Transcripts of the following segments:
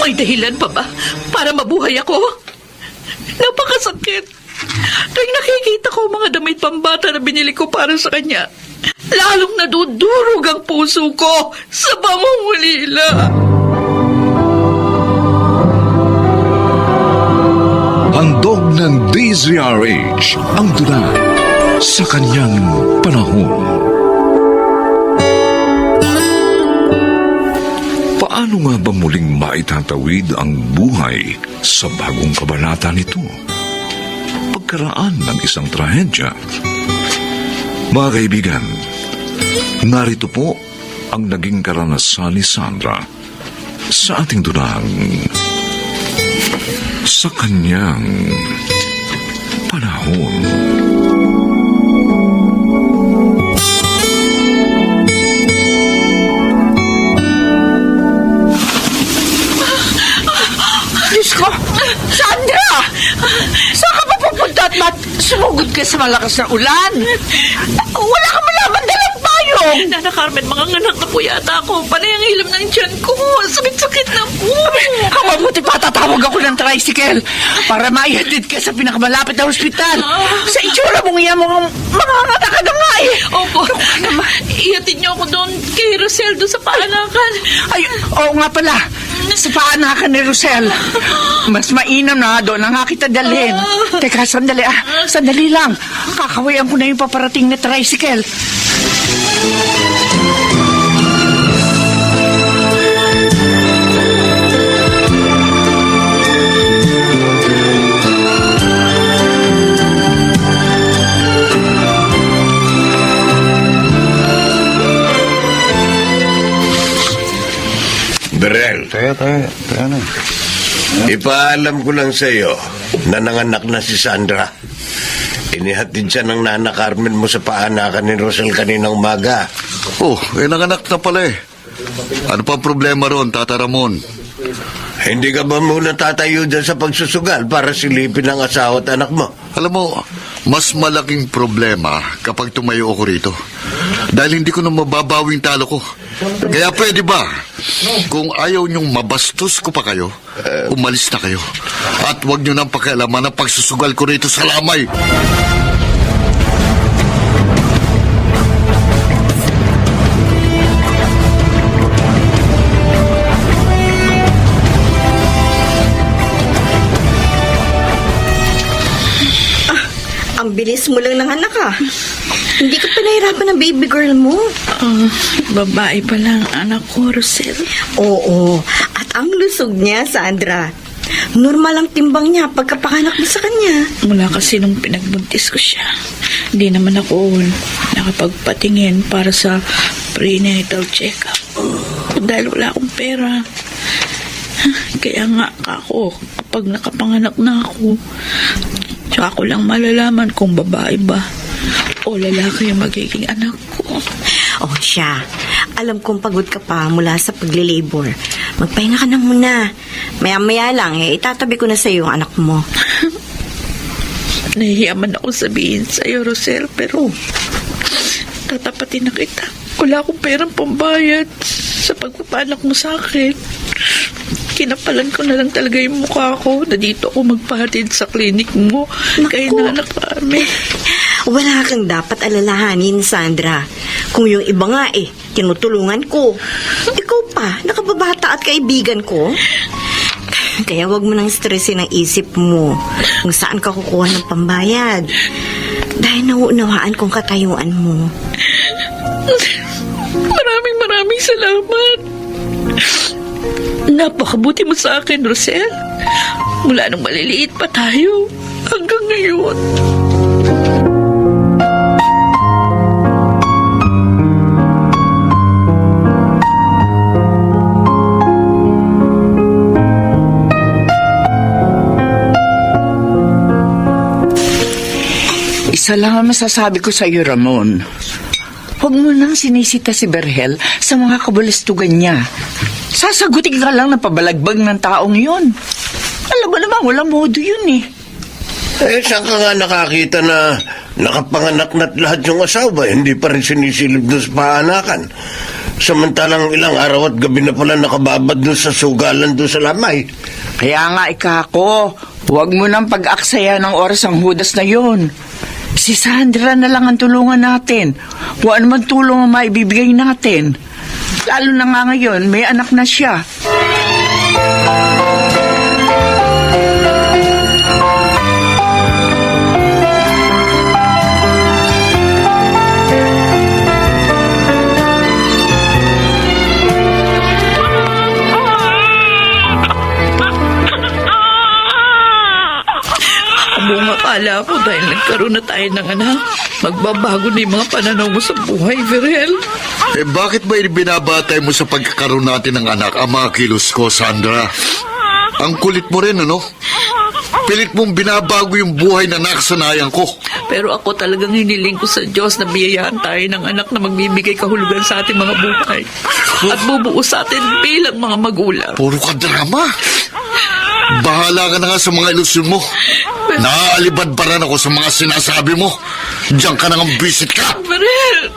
May dahilan pa ba para mabuhay ako? Napakasakit. Tuwing nakikita ko ang mga damit pambata na binili ko para sa kanya, lalong nadudurog ang puso ko sa pamumulila. Handog ng DZRH ang dula sa kanyang panahon. Paano nga ba muling maitatawid ang buhay sa bagong kabanata nito? Pagkaraan ng isang trahedya. Mga kaibigan, narito po ang naging karanasan ni Sandra sa ating dulang sa kanyang panahon. Diyos ko! Sandra! Saan ka pa pupunta at sumugod ka sa malakas na ulan? Wala ka malaman dalang payong! Nana Carmen, mga nganak na po yata ako. Panay ang hilam ng tiyan ko. Sakit-sakit na po. Mabuti pa tatawag ako ng tricycle para maihatid ka sa pinakamalapit na ospital. Sa itsura mong iyan mo mga anak ka na nga eh. Opo. Ihatid niyo ako doon kay Roseldo sa paanakan. Ay, oo nga pala. Sa paanakan ni Rosel. Mas mainam na doon ang kita dalhin. Teka, sandali sandali lang. Kakawayan ko na yung paparating na tricycle. Berel, Tayo na. ipaalam ko lang sa iyo na nanganak na si Sandra. Inihatid siya ng Nana Carmen mo sa paanakan ni Rosel kaninang umaga. Oh, nanganak na pala eh. Ano pa problema ron, Tata Ramon? Hindi ka ba muna tatayo dyan sa pagsusugal para silipin ang asawa at anak mo? Alam mo, mas malaking problema kapag tumayo ako rito. Dahil hindi ko na mababawing talo ko. Kaya pwede ba, kung ayaw niyong mabastos ko pa kayo, umalis na kayo. At huwag niyo nang pakialaman ang pagsusugal ko rito sa lamay. Ang bilis mo lang ng anak Hindi ka pa nahirapan ng baby girl mo. Babae pa lang anak ko, Rosel. Oo. At ang lusog niya, Sandra. Normal ang timbang niya pagkapanganak mo sa kanya. Mula kasi nung pinagbuntis ko siya, hindi naman ako nakapagpatingin para sa prenatal check-up. Dahil wala akong pera. Kaya nga ako, kapag nakapanganak na ako, tsaka ko lang malalaman kung babae ba o lalaki yung magiging anak ko. Oh, siya. Alam kong pagod ka pa mula sa paglilabor. Magpahinga ka na muna. Maya-maya lang, itatabi ko na sa iyo ang anak mo. Nahihiyaman ako sabihin sa iyo, Rosel, pero tatapatin na kita. Wala akong perang pambayad sa pagpapanak mo sa akin. Kinapalan ko na lang talaga yung mukha ko na dito ako magpahatid sa klinik mo. Kay Nana Carmen. Wala kang dapat alalahanin, Sandra. Kung yung iba nga tinutulungan ko. Ikaw pa, nakababata at kaibigan ko. Kaya wag mo nang stressin ang isip mo kung saan ka kukuha ng pambayad. Dahil nauunawaan kong katayuan mo. Maraming salamat. Napakabuti mo sa akin, Rosel. Mula nung maliliit pa tayo hanggang ngayon. Isa lang ang masasabi ko sa iyo, Ramon. Huwag mo nang sinisita si Berhel sa mga kabalastugan niya. Sasagutin ka lang na pabalagbag ng taong yun. Alam mo naman, walang modo yun Saan ka nga nakakita na nakapanganak na't lahat yung asawa? Hindi pa rin sinisilip doon sa paanakan. Samantalang ilang araw at gabi na pala nakababad doon sa sugalan doon sa lamay. Kaya nga, ikako, huwag mo nang pag-aksaya ng oras ang hudas na yon. Si Sandra na lang ang tulungan natin. Kung ano man tulong ang maibibigay natin. Lalo na nga ngayon, may anak na siya. Buong akala ko dahil nagkaroon na tayo ng anak, magbabago na yung mga pananaw mo sa buhay, Virel. Bakit ba binabatay mo sa pagkakaroon natin ng anak ang mga kilos ko, Sandra? Ang kulit mo rin, ano? Pilit mong binabago yung buhay na nakasanayan ko. Pero ako talagang hiniling ko sa Diyos na biyayaan tayo ng anak na magbibigay kahulugan sa ating mga buhay at bubuo sa atin bilang mga magulang. Puro ka drama. Bahala ka na nga sa mga ilusyon mo. Naaalibad-baran ako sa mga sinasabi mo. Diyan ka na nga visit ka. Virel!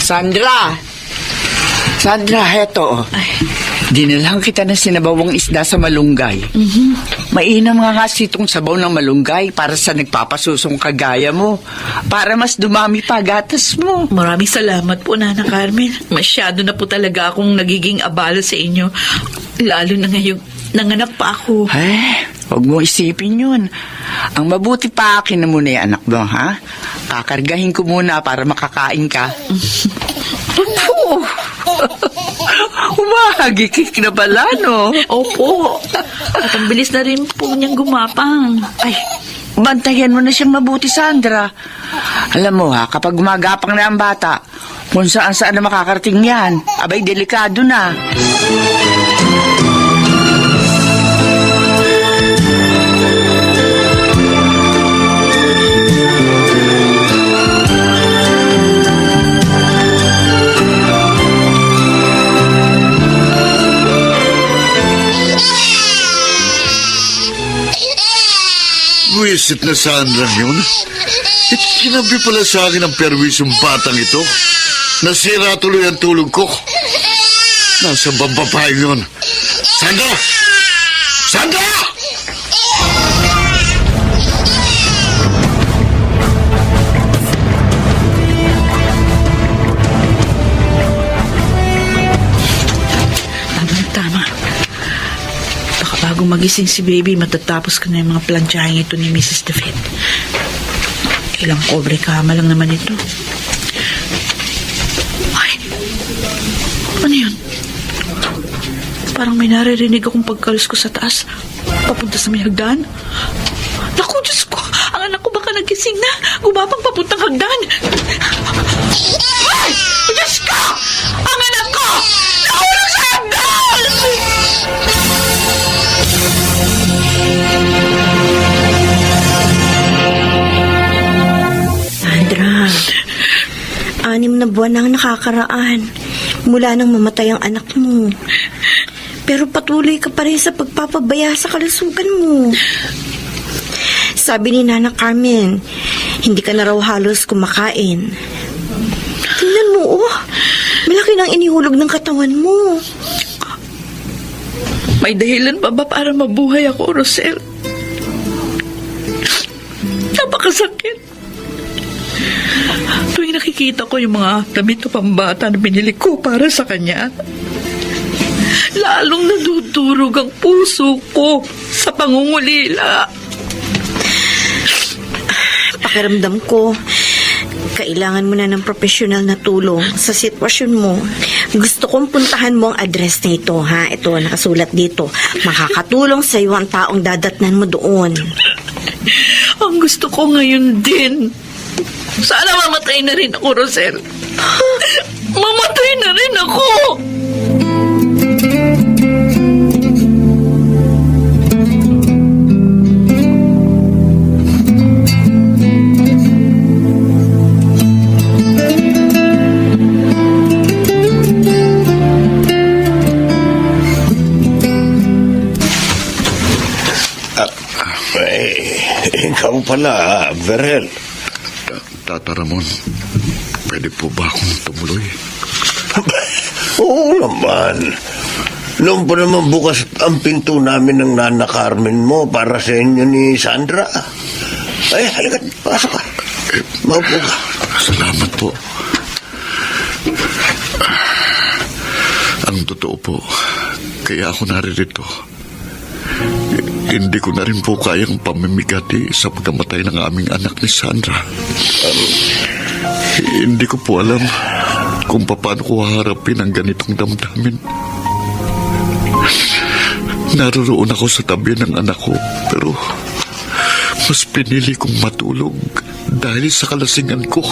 Sandra! Sandra, heto. Dinilang kita ng sinabawang isda sa malunggay. Mainam nga sitong sabaw ng malunggay para sa nagpapasusong kagaya mo. Para mas dumami pa gatas mo. Maraming salamat po, Nana Carmen. Masyado na po talaga akong nagiging abala sa inyo. Lalo na ngayong nanganak pa ako. Huwag mo isipin yun. Ang mabuti pa akin na muna yung anak mo, ha? Kakargahin ko muna para makakain ka. Umahagikik na pala, no? Opo. At ang bilis na rin po niyang gumapang. Ay, bantayan mo na siyang mabuti, Sandra. Alam mo ha, kapag gumagapang na ang bata, kung saan-saan na makakarating yan, abay, delikado na. Wisit na Sandra yun. Kinabi pala sa akin ang perwisong batang ito. Nasira tuloy ang tulog ko. Nasa bababae yun. Sandra! Sandra! Tama. Baka bago magising si baby, matatapos ko na yung mga planchahin ito ni Mrs. David. Ilang kobre kama lang naman ito. Ay! Ano yun? Parang may naririnig akong pagkalos ko sa taas. Papunta sa may hagdan. Naku, Diyos ko! Ang anak ko baka nagising na. Gumapang papuntang hagdan. Ay! Diyos ko! Ang anak ko! Nahulog sa hagdan! Sandra, 6 na buwan ang nakakaraan mula nang mamatay ang anak mo. Pero patuloy ka pa rin sa pagpapabaya sa kalusugan mo. Sabi ni Nana Carmen, hindi ka na raw halos kumakain. Tingnan mo, malaki nang inihulog ng katawan mo. May dahilan pa ba para mabuhay ako, Rosel? Napakasakit. Tuwing nakikita ko yung mga damit na pambata na binili ko para sa kanya, lalong nadudurog ang puso ko sa pangungulila. Pakiramdam ko, kailangan mo na ng profesional na tulong sa sitwasyon mo. Gusto kong puntahan mo ang address na ito, ha? Ito, nakasulat dito. Makakatulong sa iyo ang taong dadatnan mo doon. Ang gusto ko ngayon din. Sana mamatay na rin ako, Rosel. Mamatay na rin ako! Ikaw pala, Berhel. Tata Ramon, pwede po ba akong tumuloy? Oo naman. Noon pa naman bukas ang pinto namin ng Nana Carmen mo para sa inyo ni Sandra. Ay, halika, pasok ka. Maupo ka. Salamat po. Ang totoo po, kaya ako naririto. Hindi ko na rin po kayang pamimigati sa pagkamatay ng aming anak ni Sandra. Hindi ko po alam kung paano ko haharapin ang ganitong damdamin. Naroon ako sa tabi ng anak ko, pero mas pinili kong matulog dahil sa kalasingan ko.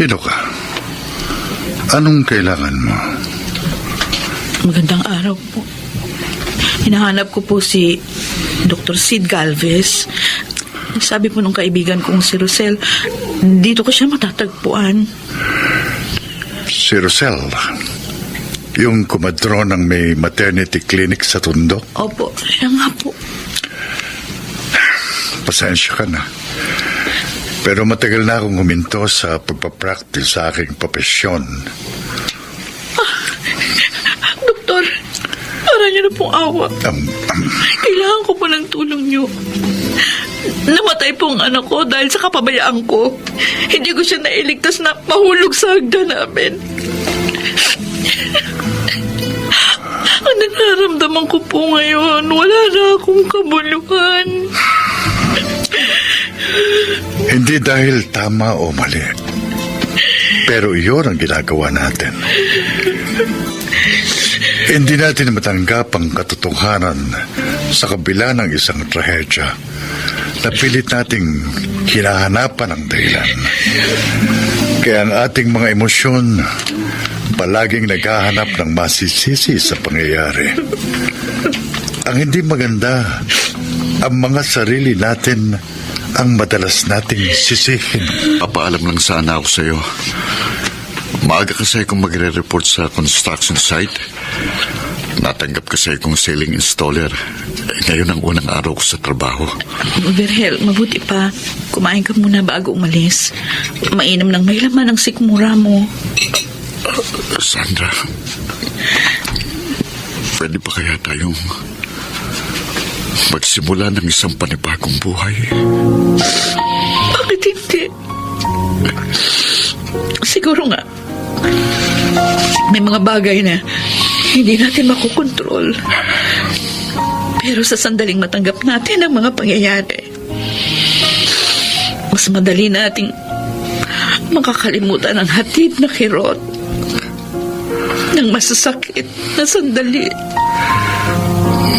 Sino ka? Anong kailangan mo? Magandang araw po. Hinahanap ko po si Dr. Sid Galvez. Sabi po nung kaibigan kong si Rosel, dito ko siya matatagpuan. Si Rosel. Yung kumadro ng may maternity clinic sa Tondo. Opo, siya nga po. Pasensya ka na. Pero matagal na akong huminto sa pagpapractice sa aking propesyon. Doktor, para niyo na pong awa. Kailangan ko po ng tulong niyo. Namatay po ang anak ko dahil sa kapabayaan ko. Hindi ko siya nailigtas na mahulog sa hagdan namin. Ang nararamdaman ko po ngayon, wala na akong kabuluhan. Hindi dahil tama o mali. Pero iyon ang ginagawa natin. Hindi natin matanggap ang katotohanan sa kabila ng isang trahedya na pilit nating hinahanapan ang dahilan. Kaya ang ating mga emosyon palaging naghahanap ng masisisi sa pangyayari. Ang hindi maganda, ang mga sarili natin ang madalas nating sisihin. Papaalam lang sana ako sa iyo. Maaga kasi akong magre-report sa construction site. Natanggap kasi akong ceiling installer. Ngayon ang unang araw ko sa trabaho. Berhel, mabuti pa. Kumain ka muna bago umalis. Mainam ng may laman ang sikmura mo. Sandra, pwede ba kaya tayong magsimula ng isang panibagong buhay? Bakit hindi? Siguro nga, may mga bagay na hindi natin makukontrol. Pero sa sandaling matanggap natin ang mga pangyayari, mas madali nating makakalimutan ang hatid na kirot ng masasakit na sandali.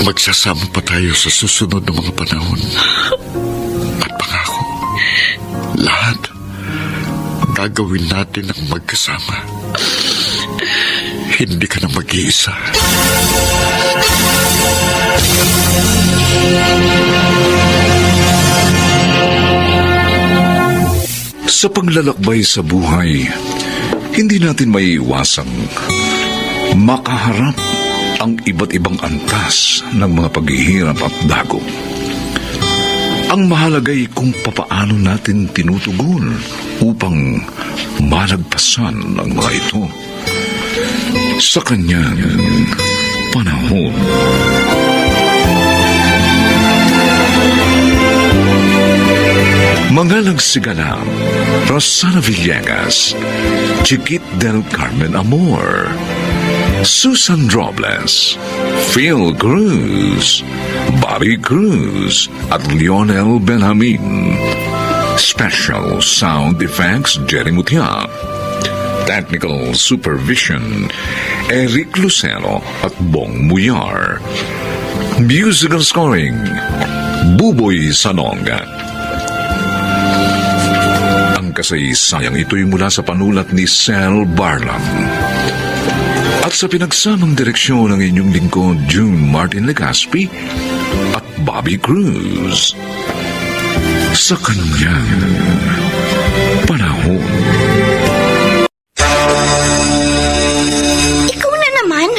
Magsasama pa tayo sa susunod na mga panahon. At pangako, lahat gagawin natin ang magkasama. Hindi ka na mag-iisa. Sa paglalakbay sa buhay, hindi natin maiiwasang makaharap ang iba't ibang antas ng mga paghihirap at dagok. Ang mahalagay kung papaano natin tinutugon upang malagpasan ang mga ito sa kanyang panahon. Mga nagsigalang Rosana Villegas, Chiquit del Carmen Amor, Susan Robles, Phil Cruz, Bobby Cruz at Lionel Benjamin. Special Sound Effects Jerry Mutia. Technical Supervision Eric Lucero at Bong Muyar. Musical Scoring Buboy Sanonga. kasaysayang ito'y mula sa panulat ni Sel Barlam. At sa pinagsamang direksyon ng inyong lingkod, June Martin Legaspi at Bobby Cruz. Sa kanyang panahon. Ikaw na naman?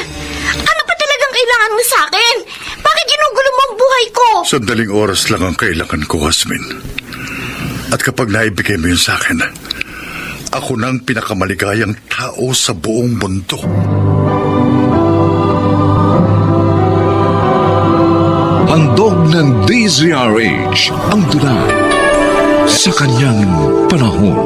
Ano pa talagang kailangan mo sa akin? Bakit ginugulo mo ang buhay ko? Sandaling oras lang ang kailangan ko, Hasmin. At kapag naibigay mo yun sa akin, ako na ang pinakamaligayang tao sa buong mundo. Handog ng DZRH ang tula sa kanyang panahon.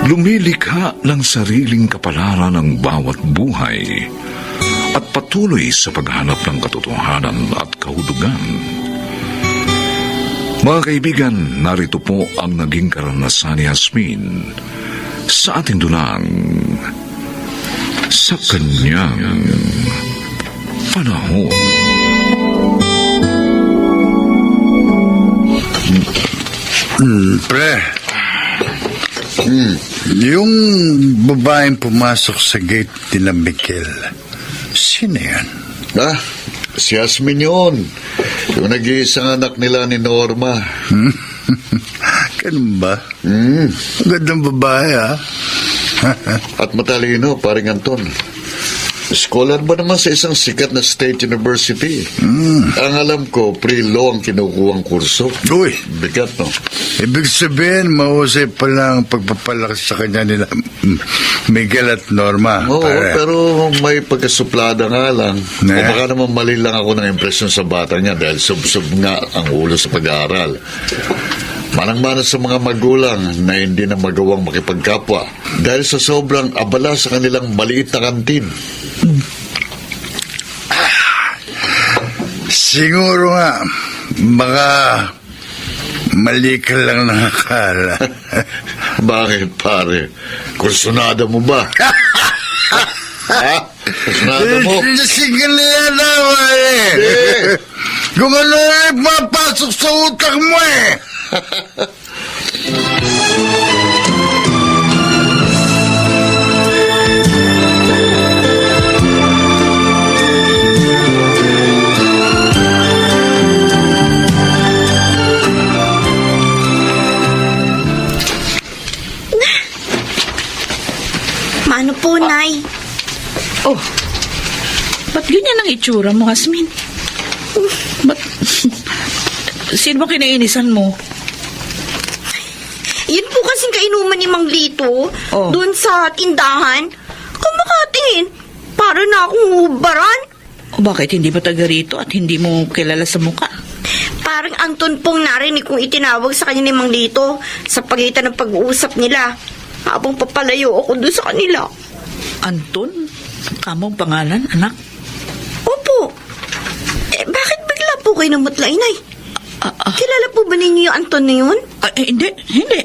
Lumilikha ng sariling kapalaran ang bawat buhay at patuloy sa paghanap ng katotohanan at kahulugan. Mga kaibigan, narito po ang naging karanasan ni Hasmin sa ating dulang sa kanyang panahon. Pre, yung babaeng pumasok sa gate nila Miguel, sino yan? Si Yasmin yun. Yung nag-iisang anak nila ni Norma. Ganun ba? Ang gandang babae, ha? At matalino, paring Anton. Scholar ba naman sa isang sikat na state university? Ang alam ko, pre-law ang kinukuhang kurso. Uy, Bigat, no? ibig sabihin, mahusay pa lang ang pagpapalaki sa kanya nila Miguel at Norma. Oo, pare. pero may pagkasuplada nga lang. O Ne? baka naman mali lang ako ng impresyon sa bata niya dahil sub-sub nga ang ulo sa pag-aaral. Manang-mana sa mga magulang na hindi na magawang makipagkapwa dahil sa sobrang abala sa kanilang maliit na kantin. Siguro nga, baka mali ka lang nakakala. Bakit, pare? Kursunada mo ba? Ha? Kursunada mo? Sige na yan naman eh. Kung ano na ipapasok sa utak mo eh. Mano po, Nay? Oh, ba't ganyan ang itsura mo, Hasmin? Ba't... Sino ba kinainisan mo? Yun po kasing kainuman ni Mang Lito Oh. doon sa tindahan. Kung makatingin, para na akong hubaran. O bakit hindi ba taga rito at hindi mo kilala sa muka? Parang Anton pong narinig kong itinawag sa kanya ni Mang Lito sa pagitan ng pag-uusap nila habang papalayo ako doon sa kanila. Anton? Kamong pangalan, anak? Opo. Bakit bigla po kayo namutlay, Nay? Kilala po ba ninyo yung Anton na yun? Hindi.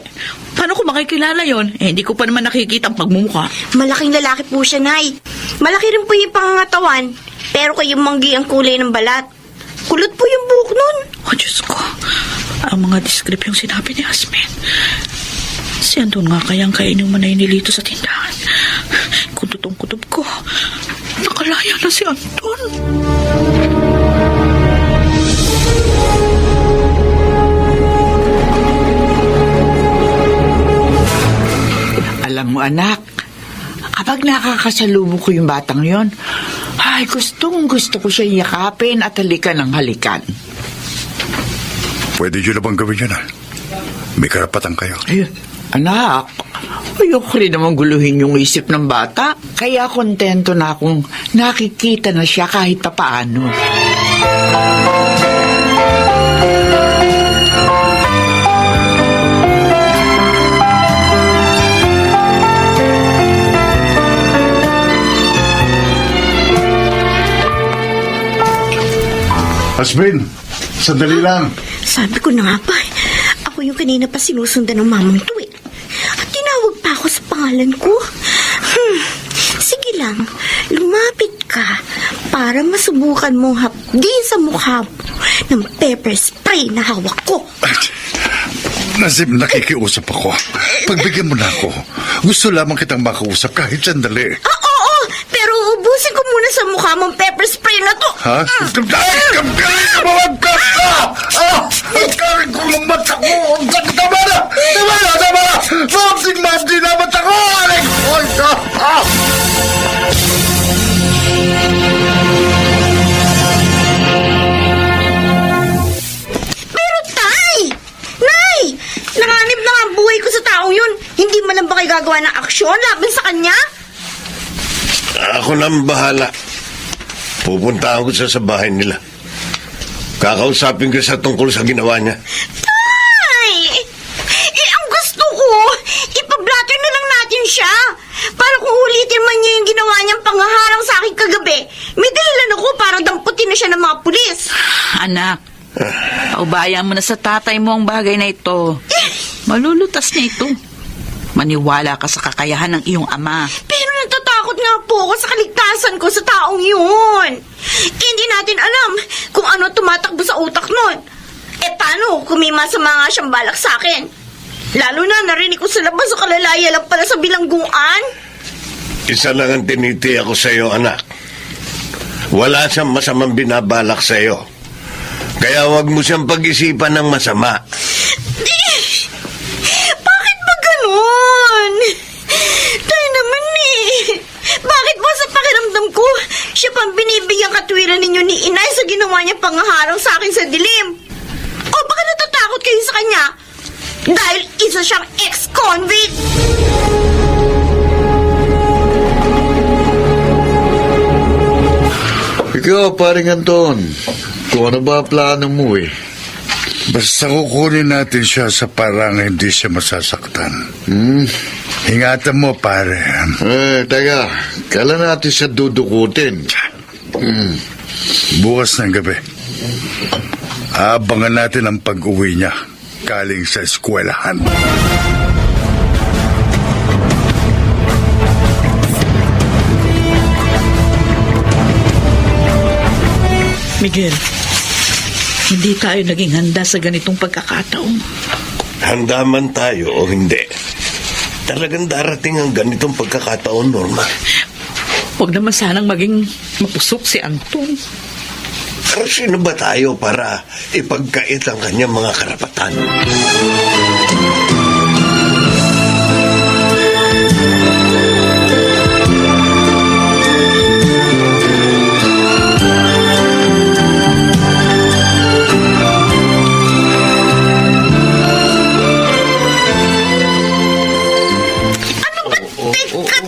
Paano ko makikilala yon? Hindi ko pa naman nakikita ang pagmumukha. Malaking lalaki po siya, Nay. Malaki rin po yung pangangatawan, pero kayong manggi ang kulay ng balat. Kulot po yung buhok nun. Oh, Diyos ko. Ang mga description sinabi ni Hasmin. Si Anton nga kayang kainin mo na inilito sa tindahan. Kututong-kutob ko. Nakalaya na si Anton. Alam mo, anak, kapag nakakasalubong ko yung batang yon, ay, gusto ko siya yakapin at halikan ng halikan. Pwede nyo na bang gawin yun, ha? May karapatan kayo. Ayun, anak, ayoko rin naman guluhin yung isip ng bata. Kaya kontento na akong nakikita na siya kahit papaano. Hasmin, sandali lang. Sabi ko na nga ba, ako yung kanina pa sinusundan ng mamang to eh. At tinawag pa ako sa pangalan ko. Sige lang, lumapit ka para masubukan mong hapdi sa mukha mo ng pepper spray na hawak ko. Nazim, nakikiusap ako. Pagbigyan mo na ako. Gusto lamang kitang makausap kahit sandali. Oo, pero ubusin ko muna sa mukha mong pepper spray na to. Ha? Ay, kamkarin ka mga kaka! Kamkarin ko ng mata ko! Tama na! Tama na! Tama na! Mabdi na mata ko! Aray ko! Pero tay! Nay! Nanganib na nga ang buhay ko sa taong yun. Hindi man lang ba kayo gagawa ng aksyon laban sa kanya? Ako nang bahala. Pupunta ako sa bahay nila. Kakausapin ko sa tungkol sa ginawa niya. Tay! Ang gusto ko, ipablatter na lang natin siya. Para kung ulitin man niya yung ginawa niyang panghaharang sa akin kagabi, may dahilan ako para damputin na siya ng mga pulis. Anak, paubayan mo na sa tatay mo ang bagay na ito. Malulutas na ito. Maniwala ka sa kakayahan ng iyong ama. Pero natatakot nga po ako sa kaligtasan ko sa taong yun. Hindi natin alam kung ano tumatakbo sa utak nun. Paano kung may masama nga siyang balak sa akin? Lalo na narinig ko sa labas o kalalaya lang pala sa bilangguan. Isa lang ang tiniti ako sa iyo, anak. Wala siyang masamang binabalak sa iyo. Kaya wag mo siyang pag-isipan ng masama. Bakit ba ganun? Tayo naman Bakit ba sa pakiramdam ko, siya pang binibigyang katwiran ninyo ni Inay sa ginawa niya panghaharang sa akin sa dilim? O baka natatakot kayo sa kanya? Dahil isa siyang ex-convict! Ikaw, paring Anton. Kung ano ba plano mo eh? Basta kukunin natin siya sa parang hindi siya masasaktan. Ingatan mo, pare. Teka. Kailan natin siya dudukutin? Bukas ng gabi. Abangan natin ang pag-uwi niya galing sa eskwelahan. Miguel, hindi tayo naging handa sa ganitong pagkakataon. Handa man tayo o hindi, talagang darating ang ganitong pagkakataon, Norma. Huwag naman sanang maging mapusok si Anton. Pero sino ba tayo para ipagkait ang kanyang mga karapatan?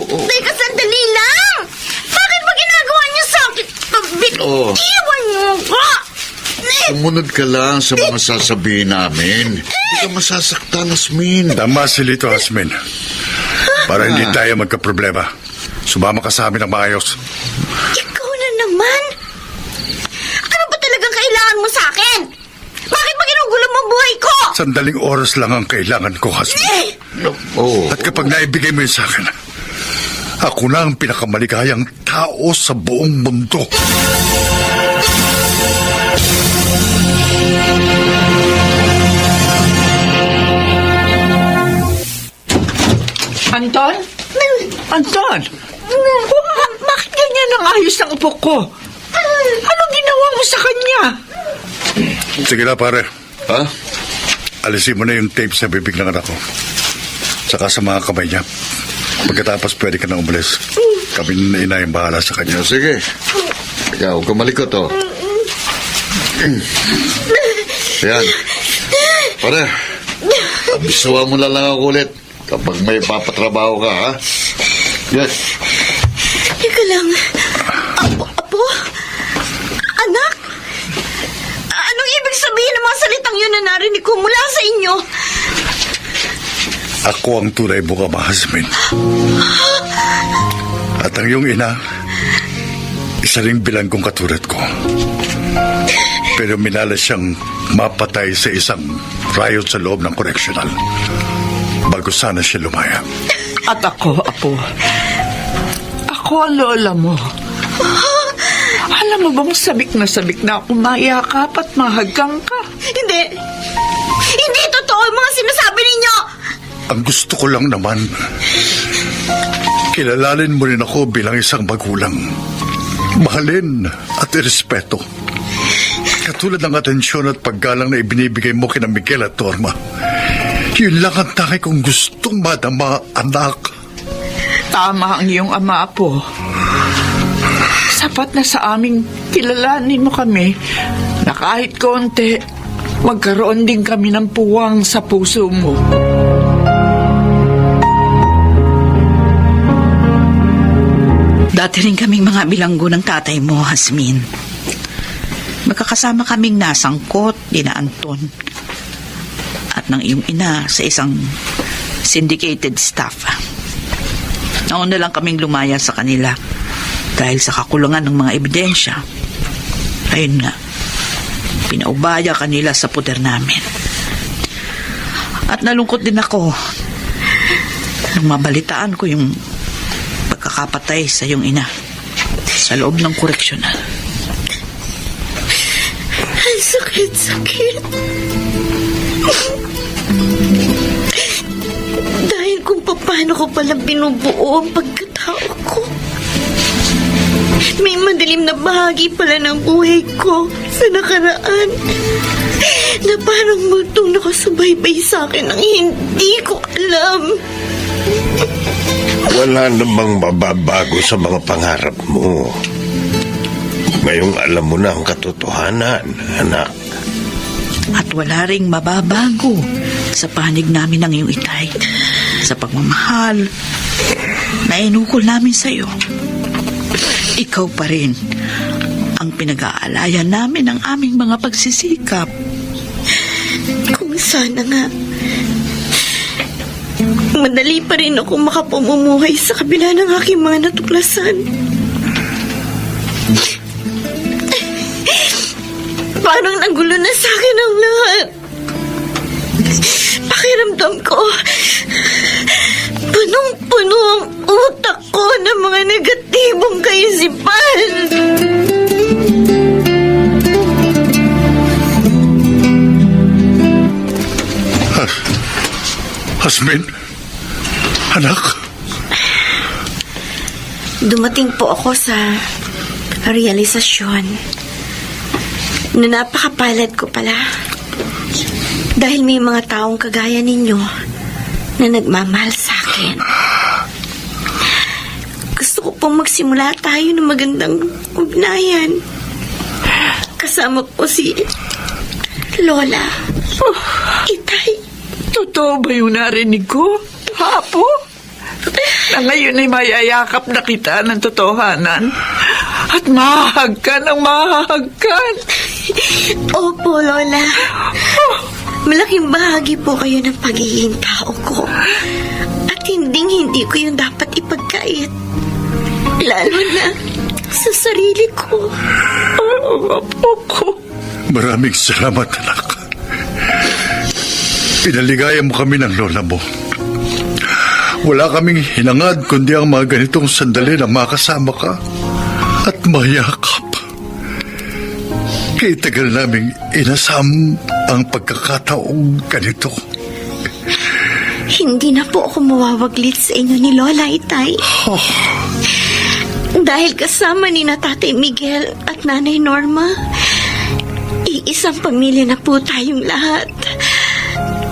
Teka, sandali lang! Bakit ba ginagawa niyo sa akin? Iwan niyo ko! Sumunod ka lang sa mga sasabihin namin. Hindi ka masasaktan, Asmin. Tama si Lito, Hasmin. Para hindi tayo magkaproblema. Sumama ka sa amin ng maayos. Ikaw na naman? Ano ba talagang kailangan mo sa akin? Bakit ba ginugulo mo ang buhay ko? Sandaling oras lang ang kailangan ko, Hasmin. At kapag naibigay mo yun sa akin, ako na ang pinakamaligayang tao sa buong mundo. Anton? Anton? Bakit ganyan ang ayos ng upo ko? Anong ginawa mo sa kanya? Sige na, pare. Ha? Alisin mo na yung tape sa bibig ng anak ko. Saka sa mga kamay niya. Pagkatapos pwede ka na umalis. Kami na ina yung bahala sa kanya. Sige. Ikaw, huwag ka malikot, oh. Yan. Pare, abisuhan mo na lang ako ulit kapag may papatrabaho ka, ha? Yes. Teka lang. Apo? Anak? Anong ibig sabihin ng mga salitang yun na narinig ko mula sa inyo? Ako ang tunay mong ama, Hasmin. At ang iyong ina, isa ring bilang kong katulad ko. Pero minalas siyang mapatay sa isang riot sa loob ng correctional bago sana siya lumaya. At ako, Apo. Ako ang lola mo. Alam mo bang sabik na ako mayakap at mahagkang ka? Hindi. Hindi totoo yung mga sinasabi Ang gusto ko lang naman, kilalanin mo rin ako bilang isang magulang. Mahalin at irespeto. Katulad ng atensyon at paggalang na ibinibigay mo kina Miguel at Norma. Yun lang ang tangi kong gustong madama, anak. Tama ang iyong ama, Apo. Sapat na sa aming kilalanin mo kami na kahit konti, magkaroon din kami ng puwang sa puso mo. Dati rin kaming mga bilanggo ng tatay mo, Hasmin. Magkakasama kaming nasangkot, dina Anton, at ng iyong ina sa isang syndicated staff. Nauna lang kaming lumaya sa kanila dahil sa kakulangan ng mga ebidensya. Ayun nga, pinaubaya kanila sa puder namin. At nalungkot din ako nung mabalitaan ko yung pagkakapatay sa iyong ina sa loob ng koreksyonal. Ang sakit-sakit. Dahil kung paano ko pala binubuo ang pagkatao ko. May madilim na bahagi pala ng buhay ko sa nakaraan na parang multong nakasubaybay sa akin ang hindi ko alam. Wala namang mababago sa mga pangarap mo. Ngayong alam mo na ang katotohanan, anak. At wala ring mababago sa panig namin ng iyong itay, sa pagmamahal na inukol namin sa iyo. Ikaw pa rin ang pinag-aalayan namin ng aming mga pagsisikap. Kung sana nga madali pa rin ako makapamumuhay sa kabila ng aking mga natuklasan. Parang nagulo na sa akin ang lahat. Pakiramdam ko, punong-puno ang utak ko ng mga negatibong kaisipan. Hasmin? Anak? Dumating po ako sa realisasyon na napakapalad ko pala. Dahil may mga taong kagaya ninyo na nagmamahal sa akin. Gusto ko pong magsimula tayo ng magandang ugnayan. Kasama po si Lola. Itay. Totoo ba yung narinig ko, Apo? Na ngayon ay mayayakap na kita ng totohanan at mahahag ka ng mahahag ka. Opo, Lola. Malaking bahagi po kayo ng pagiging tao ko. At hindi ko yung dapat ipagkait. Lalo na sa sarili ko. Apo ko. Maraming salamat, anak. Pinaligaya mo kami ng lola mo. Wala kaming hinangad kundi ang mga ganitong sandali na makasama ka at mayakap. Kaya tagal naming inasam ang pagkakataong ganito. Hindi na po ako mawawaglit sa inyo ni Lola, Itay. Dahil kasama ni na Tatay Miguel at Nanay Norma, iisang pamilya na po tayong lahat.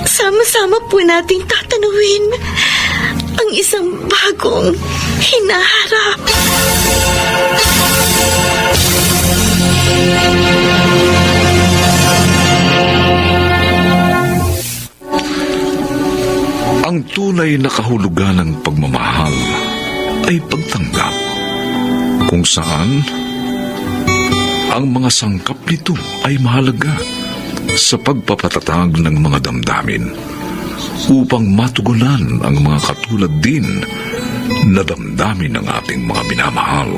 Sama-sama po nating tatanawin ang isang bagong hinaharap. Ang tunay na kahulugan ng pagmamahal ay pagtanggap, kung saan ang mga sangkap nito ay mahalaga sa pagpapatatag ng mga damdamin upang matugunan ang mga katulad din na damdamin ng ating mga minamahal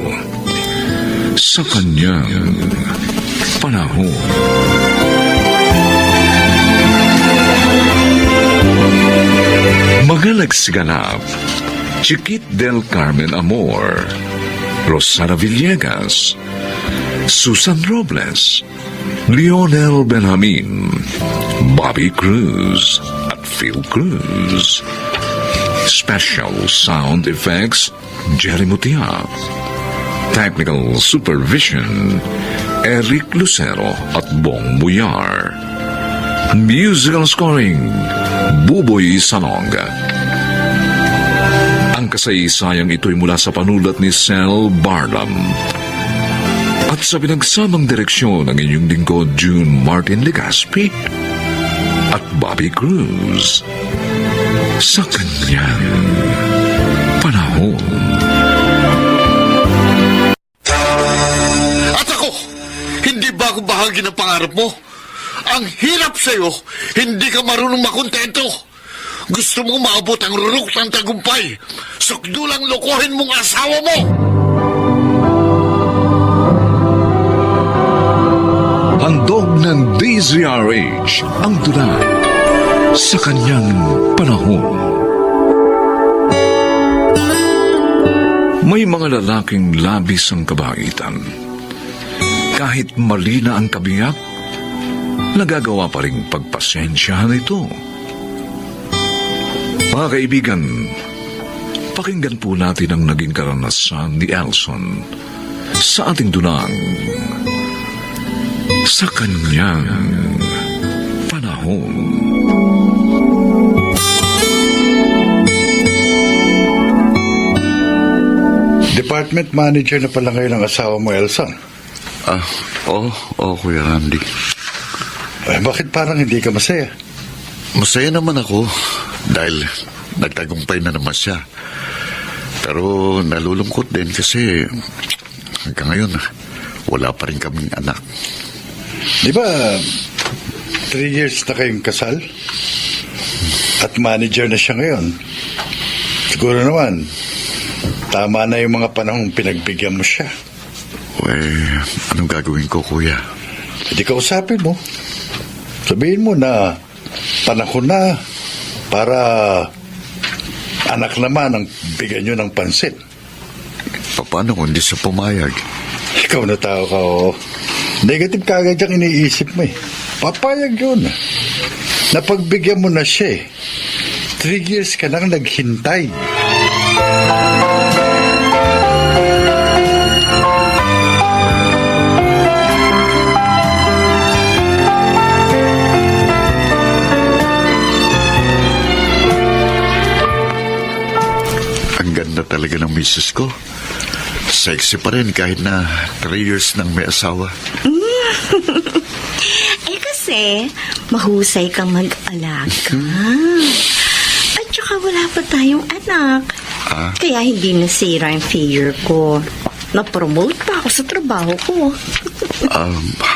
sa kanyang panahon. Mga nagsiganap, Chiquit del Carmen Amor, Rosana Villegas, Susan Robles, Lionel Benjamin, Bobby Cruz, at Phil Cruz. Special sound effects, Jerry Mutia. Technical supervision, Eric Lucero at Bong Buyar. Musical scoring, Buboy Salong. Ang kasaysayang ito'y mula sa panulat ni Sel Barlam. At sa pinagsamang direksyon ng inyong lingkod, June Martin Legaspi at Bobby Cruz. Sa kanyang panahon. At ako, hindi ba ako bahagi ng pangarap mo? Ang hirap sa'yo, hindi ka marunong makontento. Gusto mong maabot ang rurok ng tagumpay. Sukdulang lokohin mong asawa mo. Handog ng DZRH ang tula sa kanyang panahon. May mga lalaking labis ang kabaitan. Kahit mali na ang kabiyak, nagagawa pa rin pagpasensyahan ito. Mga kaibigan, pakinggan po natin ang naging karanasan ni Elson sa ating dunang sa kanyang panahon. Department manager na pala ngayon ang asawa mo, Elson. Oo, Kuya Randy. Eh, bakit parang hindi ka masaya? Masaya naman ako dahil nagtagumpay na naman siya. Pero nalulungkot din kasi hanggang ngayon wala pa rin kaming anak. Di ba, 3 years na kayong kasal? At manager na siya ngayon. Siguro naman, tama na yung mga panahong pinagbigyan mo siya. Anong gagawin ko, Kuya? Hindi ka usapin mo. Sabihin mo na panahon na para anak naman ang bigyan nyo ng pansin. Paano kung hindi siya pumayag? Ikaw na tao ka, oh. Negative ka agad yung iniisip mo eh. Papayag yun. Napagbigyan mo na siya eh. 3 years ka nang naghintay. Ang ganda talaga ng misis ko. Sexy pa rin kahit na 3 years nang may asawa. Kasi mahusay kang mag-alaga. At saka wala pa tayong anak. Kaya hindi nasira yung figure ko. Na-promote pa ako sa trabaho ko.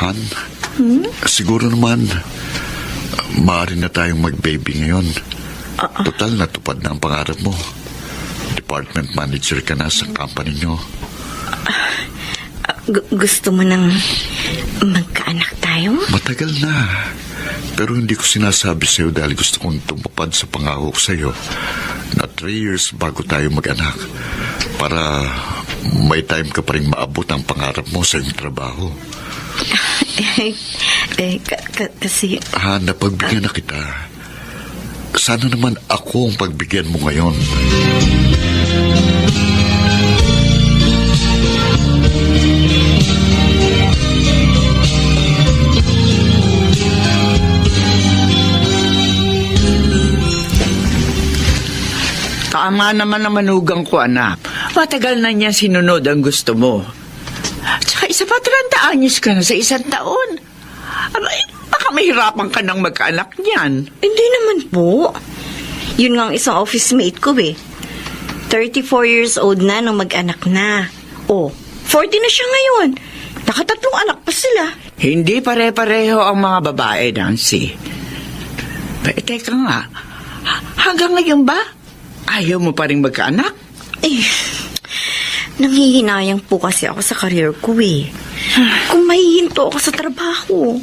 Han, siguro naman maaari na tayong mag-baby ngayon. Total natupad na ang pangarap mo. Department manager ka na sa company nyo. Gusto mo nang magkaanak tayo? Matagal na. Pero hindi ko sinasabi sa'yo dahil gusto kong tumupad sa pangako ko sa'yo na 3 years bago tayo mag-anak para may time ka pa rin maabot ang pangarap mo sa iyong trabaho. Kasi... Napagbigyan na kita. Sana naman ako ang pagbigyan mo ngayon. Tama naman ang manugang ko, anak. Matagal na niya sinunod ang gusto mo. Tsaka isa pa, 30 anyos ka na sa 1 taon. Abay, baka mahirapan ka nang magkaanak niyan. Hindi naman po. Yun nga ang isang office mate ko 34 years old na nung mag-anak na. 40 na siya ngayon. Nakatatlong anak pa sila. Hindi pare-pareho ang mga babae, Nancy. Teka nga, hanggang ngayon ba? Ayaw mo pa rin magkaanak? Nanghihinayang po kasi ako sa career ko Kung mahihinto ako sa trabaho.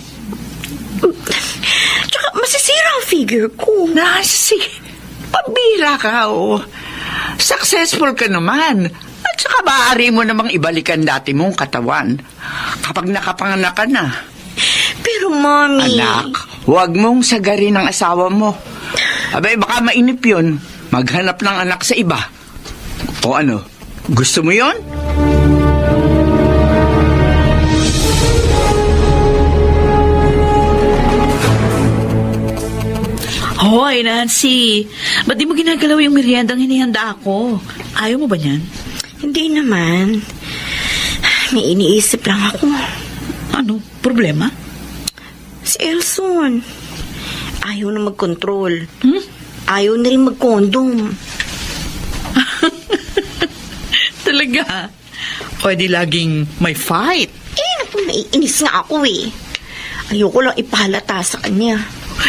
Tsaka masisira ang figure ko. Nancy, pambira ka, Successful ka naman. At saka maaari mo namang ibalikan dati mong katawan kapag nakapanganak ka na. Pero, Mommy... Anak, huwag mong sagarin ang asawa mo. Abay, baka mainip yun. Maghanap ng anak sa iba. O ano, gusto mo yon? Hoy, Nancy. Ba't di mo ginagalaw yung meriendang hinihanda ako? Ayaw mo ba niyan? Hindi naman. May iniisip lang ako. Ano? Problema? Si Elson. Ayaw na mag-control. Hmm? Ayaw na rin mag-condom. Talaga? Pwede laging may fight. Naku, naiinis nga ako eh. Ayoko lang ipalata sa kanya.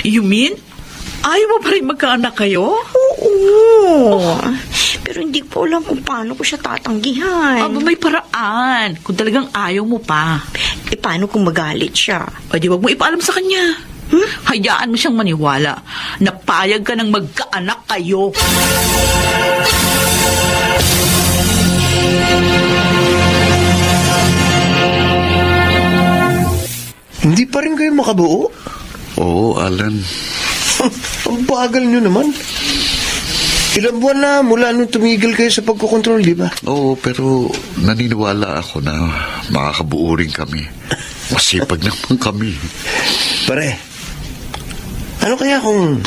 You mean? Ayaw mo pa rin magkaanak kayo? Oo. Pero hindi ko alam kung paano ko siya tatanggihan. Aba, may paraan. Kung talagang ayaw mo pa. Paano kung magalit siya? Pwede wag mo ipaalam sa kanya. Hayaan mo siyang maniwala na payag ka ng magkaanak kayo. Hindi pa rin kayo makabuo? Oo, Alan. Ang bagal nyo naman. Ilang buwan na mula nung tumigil kayo sa pagkokontrol, di ba? Oo, pero naniniwala ako na makakabuo rin kami. Masipag naman kami. Pare, ano kaya kung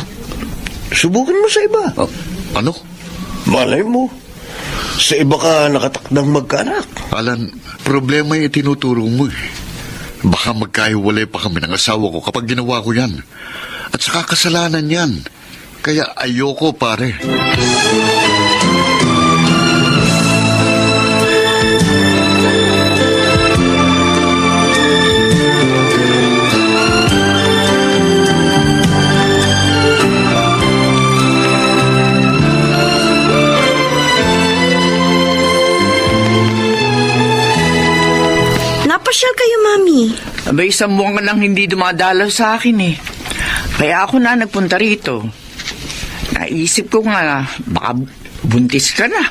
subukan mo sa iba? Ano? Malay mo, sa iba ka nakatakdang magkaanak. Alan, problema yung tinuturo mo eh. Baka magkahiwalay pa kami ng asawa ko kapag ginawa ko yan. At saka kasalanan yan. Kaya ayoko, pare. Napasyal kayo, Mami. Abay, isang buwan ka nang hindi dumadalaw sa akin eh. Kaya ako na nagpunta rito. Naisip ko nga, baka buntis ka na.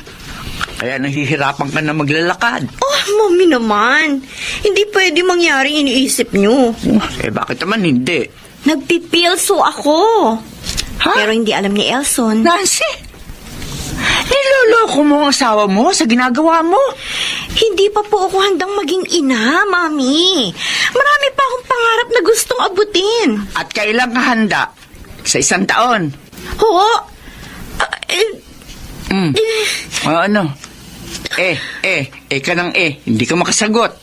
Kaya nahihirapan ka na maglalakad. Oh, Mami naman. Hindi pwede mangyari iniisip niyo. Eh, bakit naman hindi? Nagpipilso ako. Ha? Pero hindi alam ni Elson. Nancy, niloloko mo ang asawa mo sa ginagawa mo. Hindi pa po ako handang maging ina, Mami. Marami pa akong pangarap na gustong abutin. At kailan ka handa? Sa 1 taon. Oo. Ano? Ka ng hindi ka makasagot.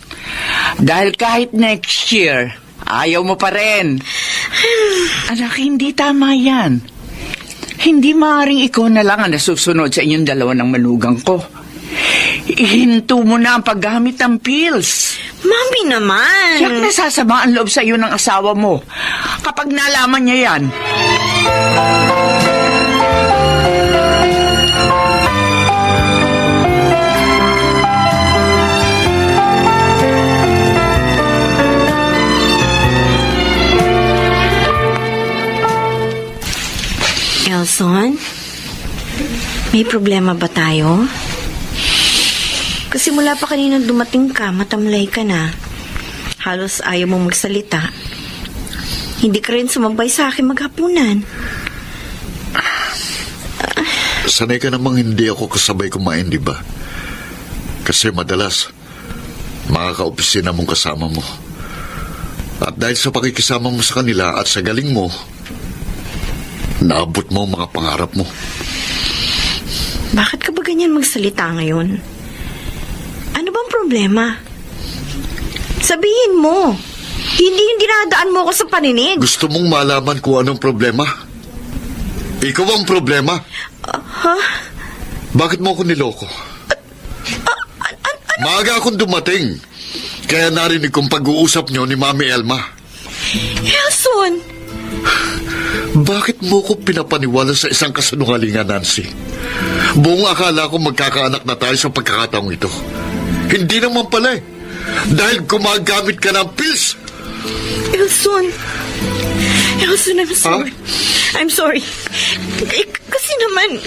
Dahil kahit next year, ayaw mo pa rin. Anak, hindi tama yan. Hindi maaaring ikaw na lang ang nasusunod sa inyong dalawa ng manugang ko. Ihinto mo na ang paggamit ng pills. Mami naman. Yak nasasama ang loob sa iyo ng asawa mo kapag nalaman niya yan. Elson, may problema ba tayo? Kasi mula pa kanina dumating ka, matamlay ka na. Halos ayaw mong magsalita. Hindi ka rin sumabay sa akin maghapunan. Sanay ka namang hindi ako kasabay kumain, di ba? Kasi madalas, makaka-opisina mong kasama mo. At dahil sa pakikisama mo sa kanila at sa galing mo, naabot mo ang mga pangarap mo. Bakit ka ba ganyan magsalita ngayon? Ano bang problema? Sabihin mo. Hindi yung dinadaan mo ako sa paninig. Gusto mong malaman kung anong problema? Ikaw ang problema. Ha? Bakit mo ako niloko? Maaga akong dumating. Kaya narinig kong pag-uusap nyo ni Mami Elma. Elson! Bakit mo ko pinapaniwala sa isang kasinungalingan, Nancy? Buong akala ko magkakaanak na tayo sa pagkakataong ito. Hindi naman pala eh. Dahil gumagamit ka ng pills. Elson, I'm sorry. I'm sorry. Kasi naman,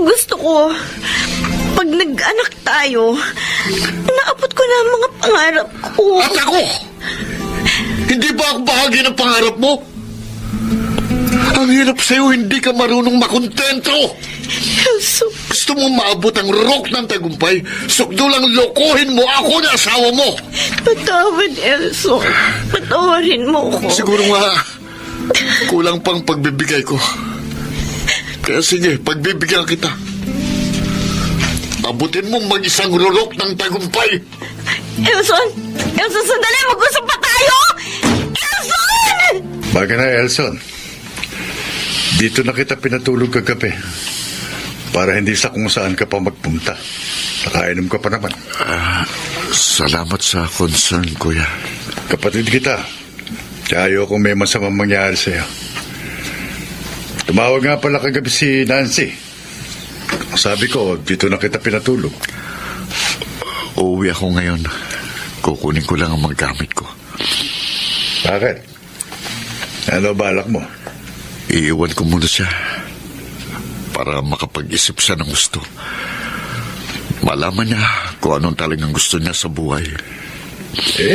gusto ko, pag nag-anak tayo, naabot ko na ang mga pangarap ko. At ako! Hindi ba ako bahagi ng pangarap mo? Ang hirap sa'yo, hindi ka marunong makontento. Elso, Gusto mo maabot ang rock ng tagumpay, sukdo lang lokohin mo ako na asawa mo. patawad, Elso. Patawarin mo ko. Siguro nga, kulang pang pagbibigay ko. Kaya sige, pagbibigyan kita. Abutin mo mag-isang rurok ng tagumpay. Elson! Elson, sandali! Mag-usap pa tayo! Elson! Baga na, Elson. Dito na kita pinatulog kagabi. Para hindi sa kung saan ka pa magpunta. Nakainom ka pa naman. Salamat sa concern, kuya. Kapatid kita. Kaya ayokong may masamang mangyari sa'yo. Tumawag nga pala kagabi si Nancy. Sabi ko, dito na kita pinatulog. Uuwi ako ngayon. Kukunin ko lang ang mga gamit ko. Bakit? Ano balak mo? Iiwan ko muna siya para makapag-isip siya ng gusto. Malaman niya kung anong talagang gusto niya sa buhay.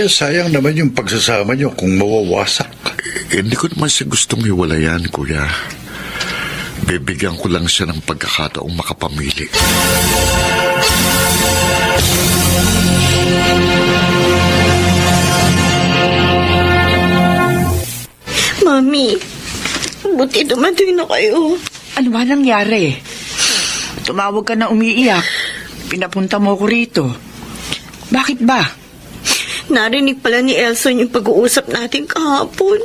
Sayang naman yung pagsasama niyo kung mawawasak. Hindi ko naman siya gustong hiwalayan, kuya. Bibigyan ko lang siya ng pagkakataong makapamili. Mami, buti dumating na kayo. Ano ba nangyari? Tumawag ka na umiiyak. Pinapunta mo ko rito. Bakit ba? Narinig pala ni Elson yung pag-uusap natin kahapon.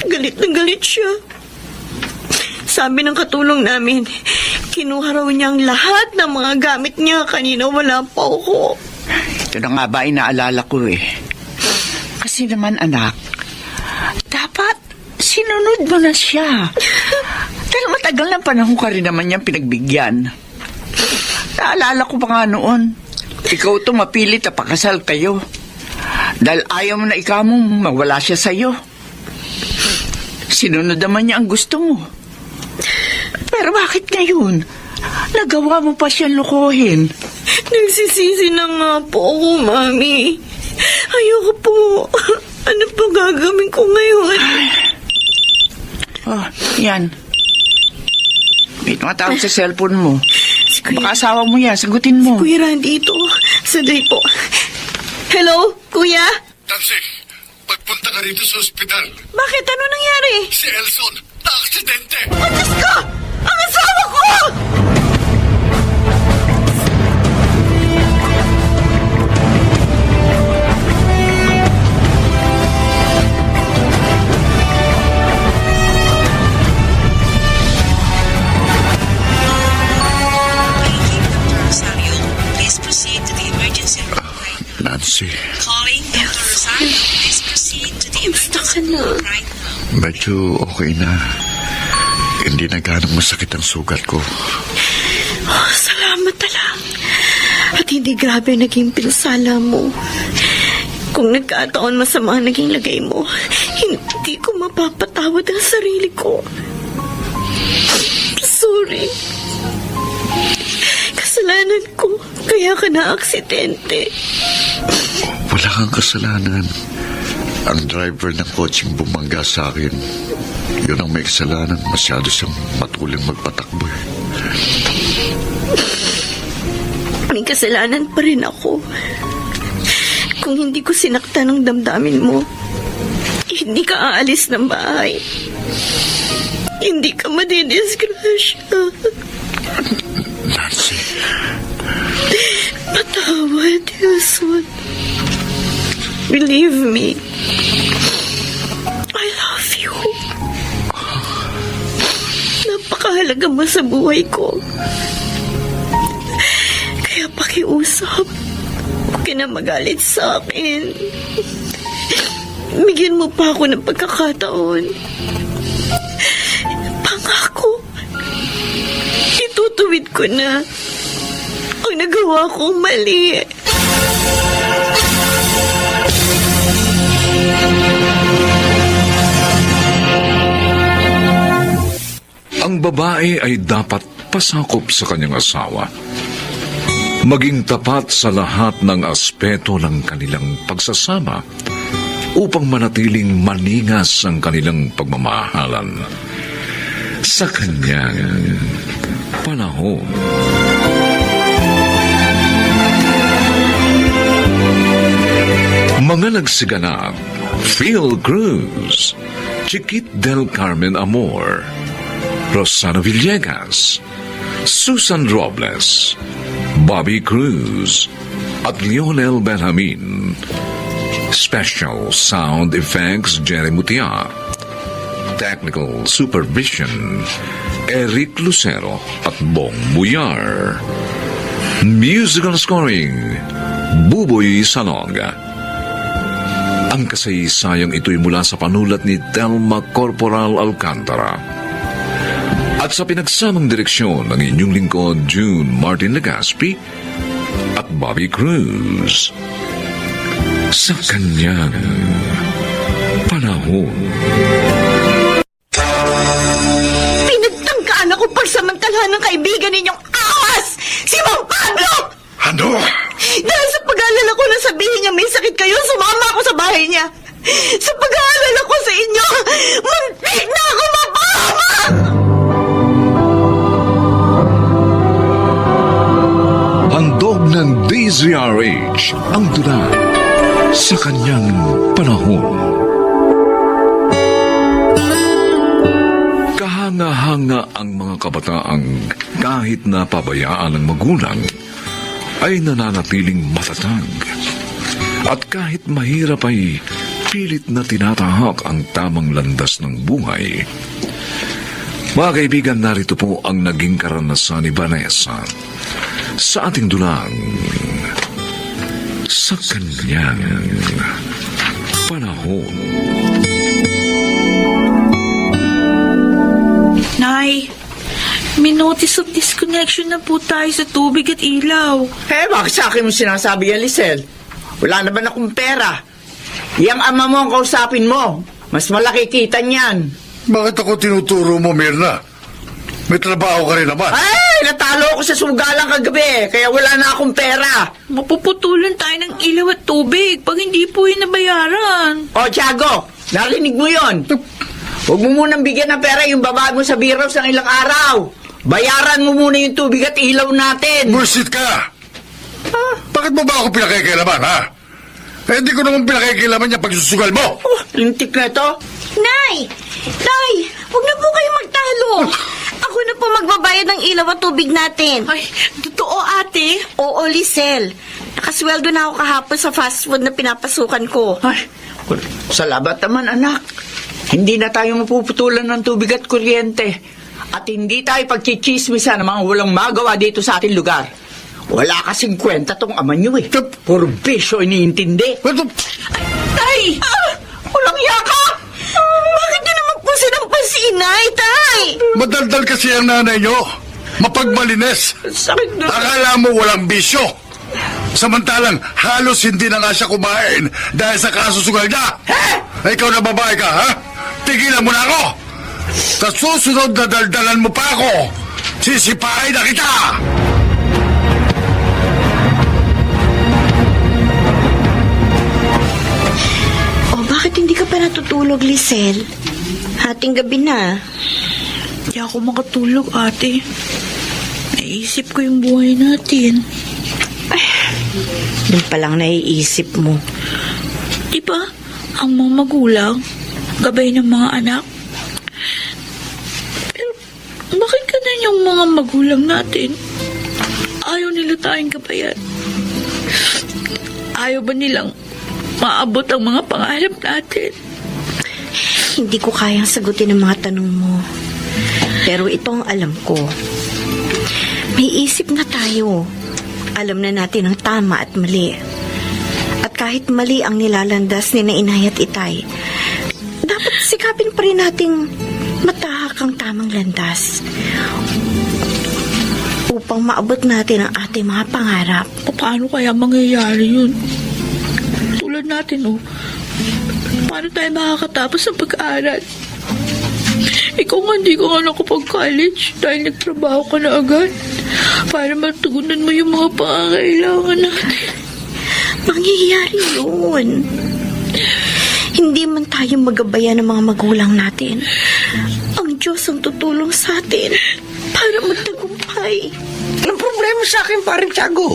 Galit na galit siya. Sabi ng katulong namin, kinuha raw niya ang lahat ng mga gamit niya. Kanina wala pa ako. Ito na nga ba inaalala ko eh. Kasi naman anak, dapat sinunod mo na siya. Dahil matagal ng panahon ka rin naman niyang pinagbigyan. Naalala ko pa nga noon, ikaw to mapilit na pakasal kayo. Dahil ayaw mo na ikaw mong mawala siya sa'yo. Sinunod naman niya ang gusto mo. Pero bakit ngayon? Nagawa mo pa siyang lukuhin. Nagsisisi na nga po ako, Mami. Ayoko po. Ano pa gagawin ko ngayon? Oh, yan. May tumatawag sa cellphone mo. Si Kuya, Baka asawa mo yan, sagutin mo. Kuya Randy ito. Sandali po. Hello, Kuya? Nancy, pagpunta ka rito sa ospital. Bakit? Ano nangyari? Si Elson, na-aksidente. Diyos ko! Ang asawa ko! Rosario, please proceed to the emergency room right now. Nancy, Calling Dr. Rosario, please proceed to the emergency room right now. medyo okay na. Hindi na ganong masakit ang sugat ko. Oh, salamat na lang. At hindi grabe naging pinsala mo. Kung nagkataon masama ang naging lagay mo, hindi ko mapapatawad ang sarili ko. Sorry. Kasalanan ko, kaya ka na-aksidente. Wala kang kasalanan. Ang driver ng kotseng bumangga sa akin. Yun ang may kasalanan. Masyado siyang matuling magpatakbo. May kasalanan pa rin ako. Kung hindi ko sinaktan ang damdamin mo, hindi ka aalis ng bahay. Hindi ka madidisgrasya. Nancy, Patawad, Elson. Believe me, I love you. Napakahalaga mo sa buhay ko. Kaya pakiusap, huwag ka na magalit sa akin. Bigyan mo pa ako ng pagkakataon. Pangako, itutuwid ko na ang nagawa kong mali. Ang babae ay dapat pasakop sa kanyang asawa. Maging tapat sa lahat ng aspeto ng kanilang pagsasama upang manatiling maningas ang kanilang pagmamahalan. sa kanyang panahon. Mga nagsiganap: Phil Cruz, Chiquit del Carmen Amor, Rosana Villegas, Susan Robles, Bobby Cruz, at Lionel Benjamin. Special Sound Effects Jerry Mutia. Technical Supervision Eric Lucero at Bong Buyar. Musical Scoring Buboy Salonga. Ang kasaysayang ito'y mula sa panulat ni Telma Corporal Alcantara at sa pinagsamang direksyon ng inyong lingkod June Martin Legaspi at Bobby Cruz. Sa kanyang panahon. Pinagtangkaan ako pagsamantalahan ng kaibigan ninyong awas! Si Mang Pablo! Ano? Dahil sa pag-aalala ko na sabihin niya may sakit kayo, sumama ako sa bahay niya. Sa pag-aalala ko sa inyo, muntik na ako mapahamak! Handog ng DZRH ang tula sa kanyang panahon. Kahanga-hanga ang mga kabataang kahit na pabayaan ng magulang ay nananatiling matatag. At kahit mahirap ay pilit na tinatahak ang tamang landas ng buhay. Mga kaibigan, narito po ang naging karanasan ni Vanessa sa ating dulang sa kanyang panahon. Nay, may notice of disconnection na po tayo sa tubig at ilaw. Bakit sa akin mo sinasabi yan, Lisel? Wala naman akong pera. Yang ama mo ang kausapin mo. Mas malaki kita niyan. Bakit ako tinuturo mo, Mirna? May trabaho ka rin naman. Ay, natalo ako sa sugalang kagabi, kaya wala na akong pera. Mapuputulan tayo ng ilaw at tubig pag hindi po yun nabayaran. O, Tiago, narinig mo yon. Huwag mo munang bigyan ng pera yung babae mo sa Biros ng ilang araw. Bayaran mo muna yung tubig at ilaw natin. Bullshit ka! Bakit mo ba ako pinakikilaman, ha? Hindi ko naman pinakikilaman yung pagsusugal mo. Lintik na ito. Nay! Nay! Huwag na po kayo magtalo. Ako na po magbabayad ng ilaw at tubig natin. Ay, totoo ate. Oo, Lisel. Nakasweldo na ako kahapon sa fast food na pinapasukan ko. Ay, salamat naman, anak. Hindi na tayo mapuputulan ng tubig at kuryente. At hindi tayo pagchichismisan ng mga walang magawa dito sa ating lugar. Wala kasing kwenta tong ama niyo eh. Puro bisyo iniintindi. Tay! Walang yaka! Bakit niyo naman po sinampas si inay, tay? Madaldal kasi ang nanay nyo. Mapagmalines. Sakit na. Akala mo walang bisyo. Samantalang halos hindi na nga siya kumain dahil sa kasusugal niya. Ikaw na babae ka, ha? Tigilan mo na ako! Sa susunod na daldalan mo pa ako, sisipain na kita! Bakit hindi ka pa natutulog, Lisel? Hating gabi na. Hindi ako makatulog ate. Naisip ko yung buhay natin. Doon pa lang naiisip mo. Di ba, ang mga magulang, gabay ng mga anak. Pero, bakit ganun yung mga magulang natin? Ayaw nila tayong gabayan. Ayaw ba nilang maabot ang mga pangarap natin? Hindi ko kayang sagutin ang mga tanong mo. Pero ito ang alam ko. May isip na tayo. Alam na natin ang tama at mali. At kahit mali ang nilalandas ni na Inay at Itay, dapat sikapin pa rin nating matahak ang tamang landas upang maabot natin ang ating mga pangarap. Paano kaya mangyayari yun? Tulad natin, paano tayo makakatapos ng pag-aaral? Ikaw nga, hindi ko nga nakapag-college dahil nagtrabaho ka na agad para matugunan mo yung mga pangangailangan natin. Mangyayari yun. Hindi man tayo magabayan ng mga magulang natin. Ang Diyos ang tutulong sa atin para magtagumpay. Anong problema sa akin, paring Tiago?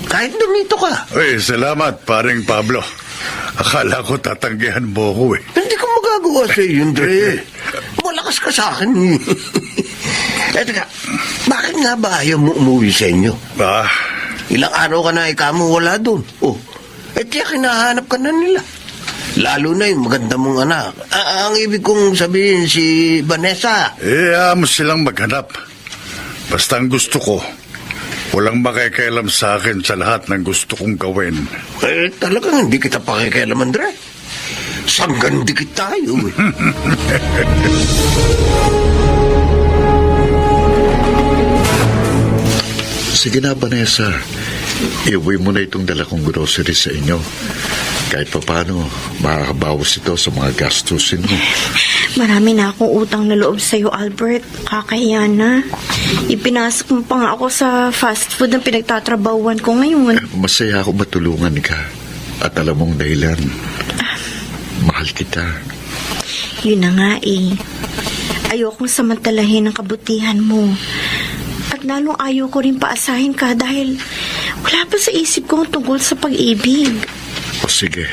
Kahit dumito ka. Uy, salamat, paring Pablo. Akala ko tatanggihan mo ko eh. Hindi ko magagawa sa iyo, Andre. Malakas ka sa akin. Eh, teka, bakit nga ba ayaw mo umuwi sa inyo? Ah, Ilang araw ka na ikaw mo wala doon. Oh, eh tiyak hinahanap ka na nila. Lalo na yung maganda mong anak. Ang ibig kong sabihin si Vanessa. mo silang maghanap. Basta ang gusto ko, walang makikialam sa akin sa lahat ng gusto kong gawin. Eh, talagang hindi kita pakikialam, Andre. Sanggan dikit tayo. Sige na, Vanessa. Iuwi mo na itong dala kong grocery sa inyo. Kahit pa paano, makakabawas ito sa mga gastusin mo. Marami na akong utang na loob sa'yo, Albert. Kakahiya na. Ipinasok mo pa nga ako sa fast food na pinagtatrabahuan ko ngayon. Masaya ako matulungan ka. At alam mong dahilan. Mahal kita. Yun na nga eh. Ayokong samantalahin ang kabutihan mo. At lalong ayaw ko rin paasahin ka dahil wala pa sa isip ko ang tungkol sa pag-ibig. O sige.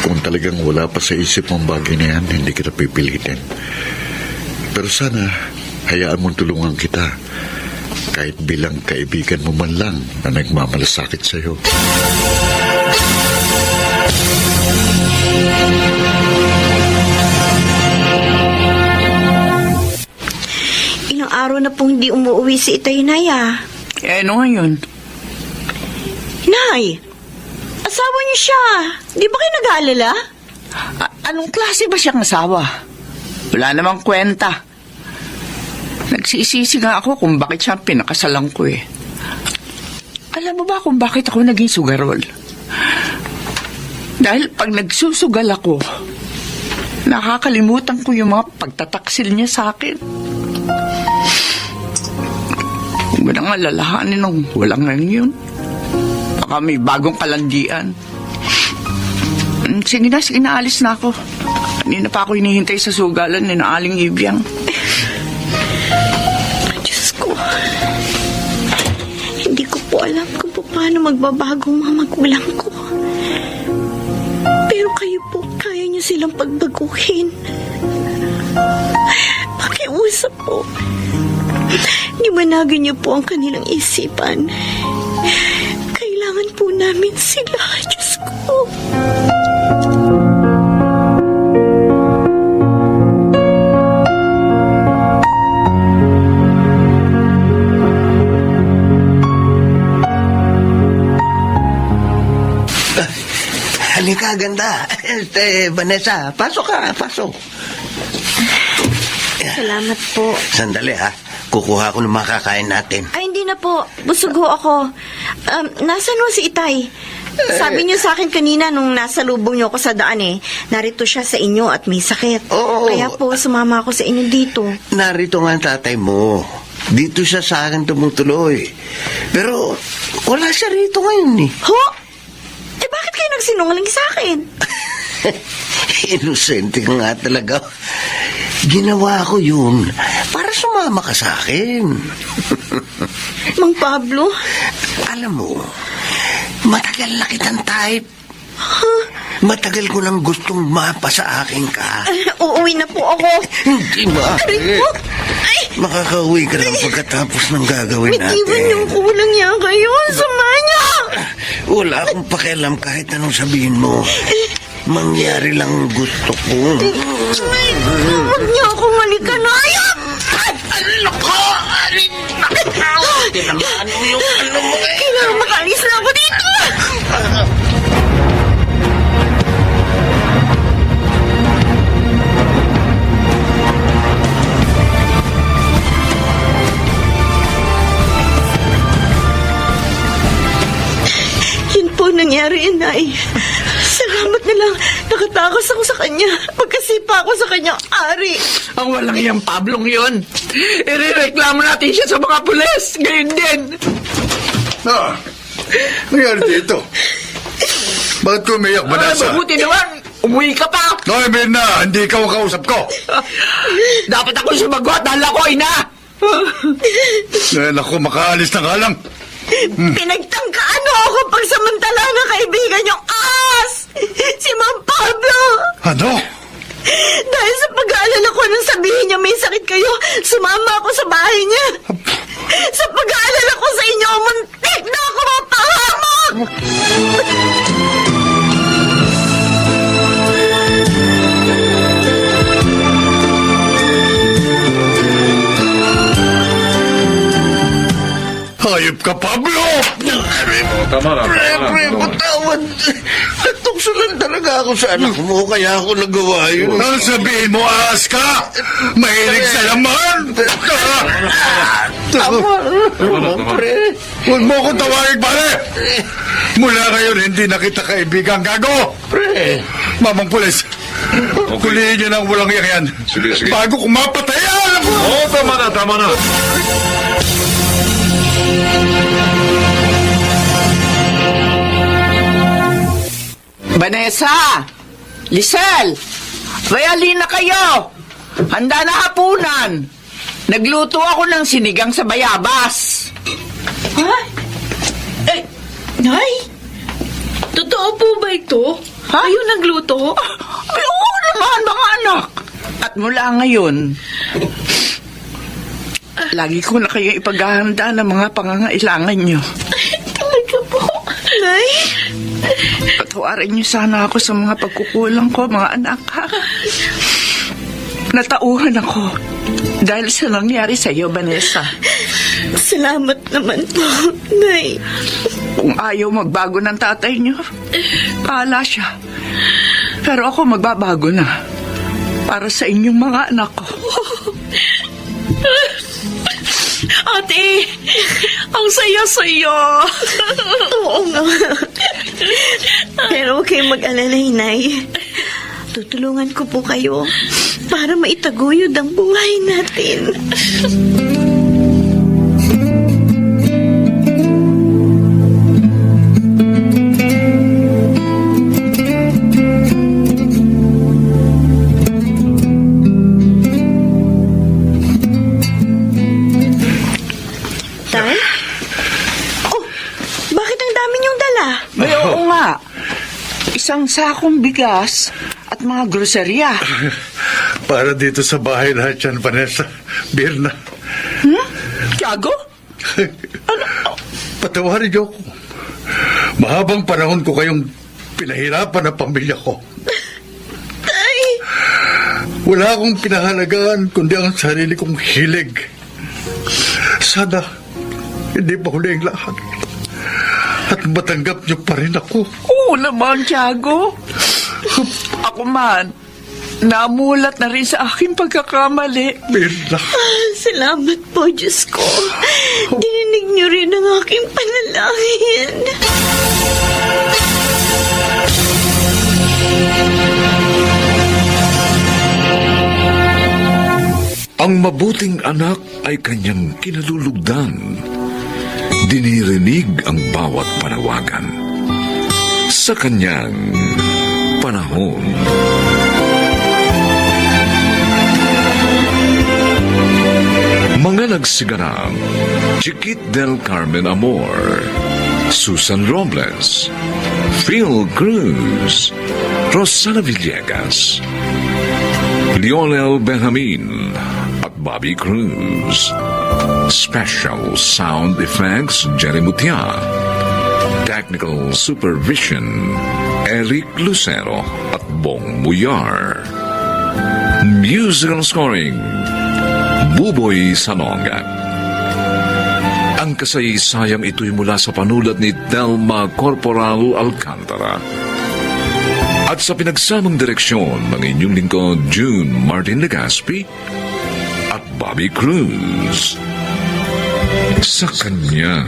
Kung talagang wala pa sa isip mong bagay na yan, hindi kita pipilitin. Pero sana, hayaan mong tulungan kita. Kahit bilang kaibigan mo man lang na nagmamalasakit sa'yo. Ilang araw na pong hindi umuwi si Itay Nay ah. Eh, ano ngayon? Nay! Asawa niyo siya. Di ba kayo nag-aalala? Anong klase ba siyang asawa? Wala namang kwenta. Nagsisisi nga ako kung bakit siya pinakasalan ko eh. Alam mo ba kung bakit ako naging sugarol? Dahil pag nagsusugal ako, nakakalimutan ko yung mga pagtataksil niya sa akin. Huwag mo nang alalahanin nung walang ngayon. Baka may bagong kalandian. Sige na, alis na ako. Kanina pa ako hinihintay sa sugalan ni Aling Ibiang. Diyos ko. Hindi ko po alam kung paano magbabago ang mga magulang ko. Pero kayo po, kaya niyo silang pagbaguhin. Pakiusap po. Liwanagin niyo po ang kanilang isipan. Kailangan po namin sila, Diyos ko. Halika, ganda. Vanessa, pasok ka, pasok. Salamat po. Sandali ha, kukuha ko ng makakain natin. Ay, hindi na po. Busog ho ako. Nasaan ho si Itay? Sabi niyo sa akin kanina nung nasa lubong niyo ako sa daan narito siya sa inyo at may sakit. Oo. Kaya po, sumama ako sa inyo dito. Narito nga ang tatay mo. Dito siya sa akin tumutuloy. Pero wala siya rito ngayon eh. Ho? Eh, bakit kayo nagsinungaling sa akin? Inosente ka nga talaga. Ginawa ko yun para sumama ka sa akin. Mang Pablo? Alam mo, matagal na kitang type. Matagal ko nang gustong mapa sa akin ka. Uuwi na po ako. Hindi ba? Aray po! Ay! Makakauwi ka lang pagkatapos ng gagawin Bitiwan natin. yung kulang niya kayo. Sama niya! Wala akong pakialam kahit anong sabihin mo. Mangyari lang ang gusto ko. Huwag niyo akong malikanayan! Ano ko? Tinamaan mo yung ano mo eh. Kailangan makalis na ako dito! Yun po nangyari, Inay. Salamat na lang. Nakatakas ako sa kanya. Pagkasipa ako sa kanyang ari. Ang walang iyang Pablong yun. Irereklamo natin siya sa mga pulis. Ngayon din. Ah, nangyari dito. Bakit ko umiyak, Vanessa? Mabuti naman. Umuwi ka pa. Noy, Mirna, hindi ikaw ang kausap ko. Dapat ako sumagot dahil ako ina. Naku, makaalis na nga lang. Pinagtangkaan mo ako pagsamantala ng kaibigan niyong as! Si Ma'am Pablo! Ano? Dahil sa pag-aalala ko nang sabihin niya may sakit kayo, sumama ako sa bahay niya. Sa pag-aalala ko sa inyo, muntik na ako mapahamak! Hayop ka, Pablo! Pre, patawad. Natukso lang talaga ako sa anak mo, kaya ako nagawa yun. Ang sabihin mo, ahas ka! Mahilig sa laman! Tama, pre. Huwag mo akong tawagin, pare! Mula ngayon, hindi na kita kaibigan, gago! Pre. Mamang pulis, kulihin niyo ng walang yan. Sige, sige. Bago kong mapatayan! Oo, tama na, tama na. Vanessa! Lisel! Bayali na kayo! Handa na hapunan! Nagluto ako ng sinigang sa bayabas. Ha? Eh, Nay? Totoo po ba ito? Ha? Kayo nagluto? Ay, oo naman, mga anak. At mula ngayon, lagi ko na kayo ipaghahanda ng mga pangangailangan nyo. Talaga po. Nay, Patawarin niyo sana ako sa mga pagkukulang ko, mga anak, ha? Natauhan ako dahil sa nangyari sa iyo, Vanessa. salamat naman po, Nay. Kung ayaw magbago ng tatay niyo, bahala siya. Pero ako magbabago na para sa inyong mga anak ko. Ate, ang saya-saya. Oo nga. Pero huwag kayong mag-alala, Nay. Tutulungan ko po kayo para maitaguyod ang buhay natin. Tay? Oh, bakit ang dami niyong dala? May oo nga. Isang sakong bigas at mga groserya. Para dito sa bahay lahat yan, Vanessa. Birna. Tiago? Patawarin niyo ako. Mahabang panahon ko kayong pinahirapan ng pamilya ko. Tay! Wala akong pinahalagaan kundi ang sarili kong hilig. Sana hindi pa huli ang lahat. At matanggap niyo pa rin ako. Oo naman, Tiago. Ako man, namulat na rin sa aking pagkakamali. Birna. Salamat po, Diyos ko. Dininig niyo rin ang aking panalangin. Ang mabuting anak ay kanyang kinalulugdan. Dinirinig ang bawat panawagan. Sa kanyang panahon. Mga nagsiganap, Chiquit del Carmen Amor, Susan Robles, Phil Cruz, Rosana Villegas, Lionel Benjamin at Bobby Cruz. Special Sound Effects, Jerry Mutia. Technical Supervision, Eric Lucero at Bong Muyar. Musical Scoring, Buboy Salonga. Ang kasaysayang ito'y mula sa panulat ni Telma Corporal Alcantara. At sa pinagsamang direksyon ng inyong lingkod, June Martin Legaspi at Bobby Cruz. Sa kanyang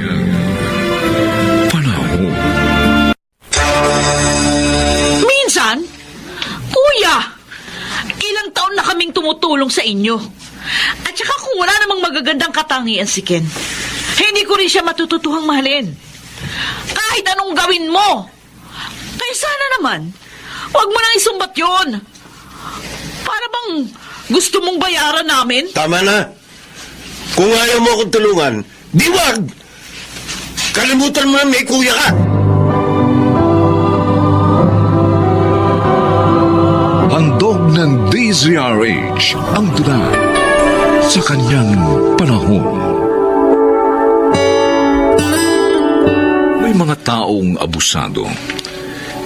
panahon. Minsan, Kuya, ilang taon na kaming tumutulong sa inyo. At saka kung wala namang magagandang katangian si Ken, hindi ko rin siya matututuhang mahalin. Kahit anong gawin mo. Kaya sana naman, huwag mo nang isumbat yun. Para bang gusto mong bayaran namin? Tama na. Kung ayaw mo akong tulungan, di wag! Kalimutan mo na may kuya ka! Handog ng DZRH ang tula sa kanyang panahon. May mga taong abusado.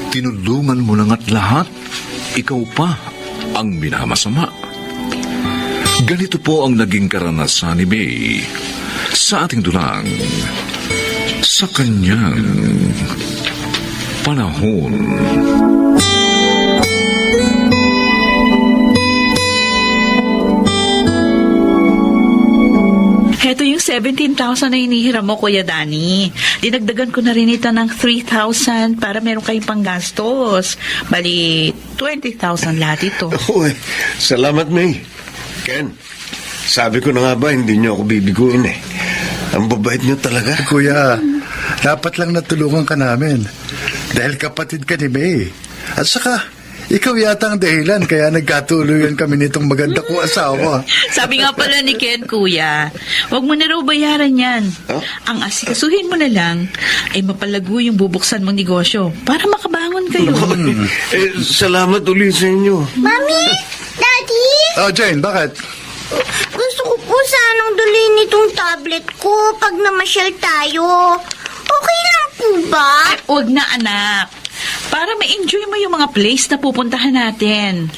Tinulungan mo lang at lahat, ikaw pa ang minamasama. Ganito po ang naging karanasan ni May sa ating dulang sa kanyang panahon. Heto yung 17,000 na hinihiram mo, Kuya Danny. Dinagdagan ko na rin ito ng 3,000 para meron kayong panggastos. Bali, 20,000 lahat ito. Uy, salamat, May. Ken, sabi ko na nga ba, hindi niyo ako bibiguin eh. Ang babait niyo talaga. Kuya, dapat lang natulungan ka namin. Dahil kapatid ka ni May. At saka, ikaw yata ang dahilan kaya nagkatuluyan kami nitong maganda kong asawa. Sabi nga pala ni Ken, Kuya, huwag mo na raw bayaran yan. Huh? Ang asikasuhin mo na lang ay mapalago yung bubuksan mong negosyo para makabangon kayo. Salamat ulit sa inyo. Mami! Daddy! Oh, Jane, bakit? Gusto ko po sanang dulin itong tablet ko pag namasyal tayo. Okay lang po ba? Huwag na, anak. Para ma-enjoy mo yung mga place na pupuntahan natin.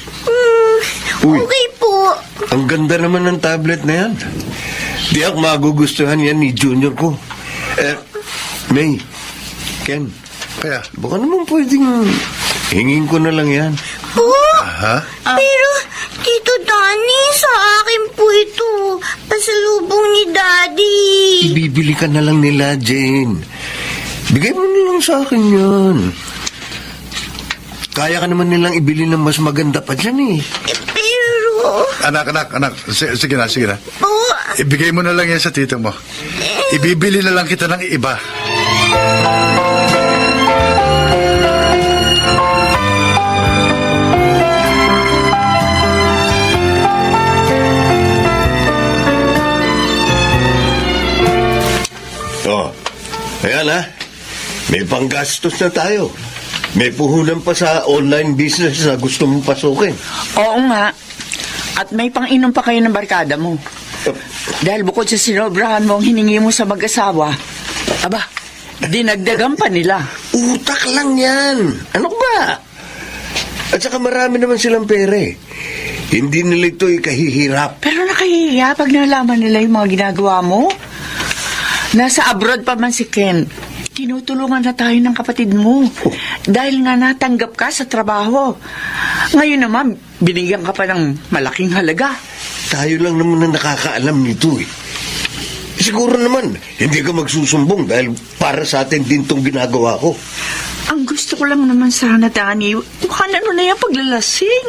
Uy. Okay po. Ang ganda naman ng tablet na yan. Di ako magugustuhan yan ni Junior ko. May, Ken, Kaya, baka naman pwedeng hingin ko na lang yan. ha? Pero, Tito Danny, sa akin po ito. Pasalubong ni Daddy. Ibibili ka na lang nila, Jane. Bigay mo na lang sa akin yan. Kaya ka naman nilang ibili ng mas maganda pa dyan eh. Pero, Anak. Sige na. oh, Ibigay mo na lang yan sa tito mo. Ibibili na lang kita ng iba. Oh, ayan ha. May panggastos na tayo. May puhunan pa sa online business na gusto mong pasukin. Oo nga. At may pang-inom pa kayo ng barkada mo. Dahil bukod sa sinobrahan mo ang hiningi mo sa mag-asawa, aba, dinagdagan pa nila. Utak lang yan. Ano ba? At saka marami naman silang pere. Hindi nila ito ikahihirap. Pero nakahihiya pag nalaman nila yung mga ginagawa mo. Nasa abroad pa man si Ken, tinutulungan na tayo ng kapatid mo. Dahil nga natanggap ka sa trabaho. Ngayon naman, binigyan ka pa ng malaking halaga. Tayo lang naman na nakakaalam nito eh. Siguro naman, hindi ka magsusumbong dahil para sa atin din tong ginagawa ko. Ang gusto ko lang naman sana, Danny, ano na yung paglalasing.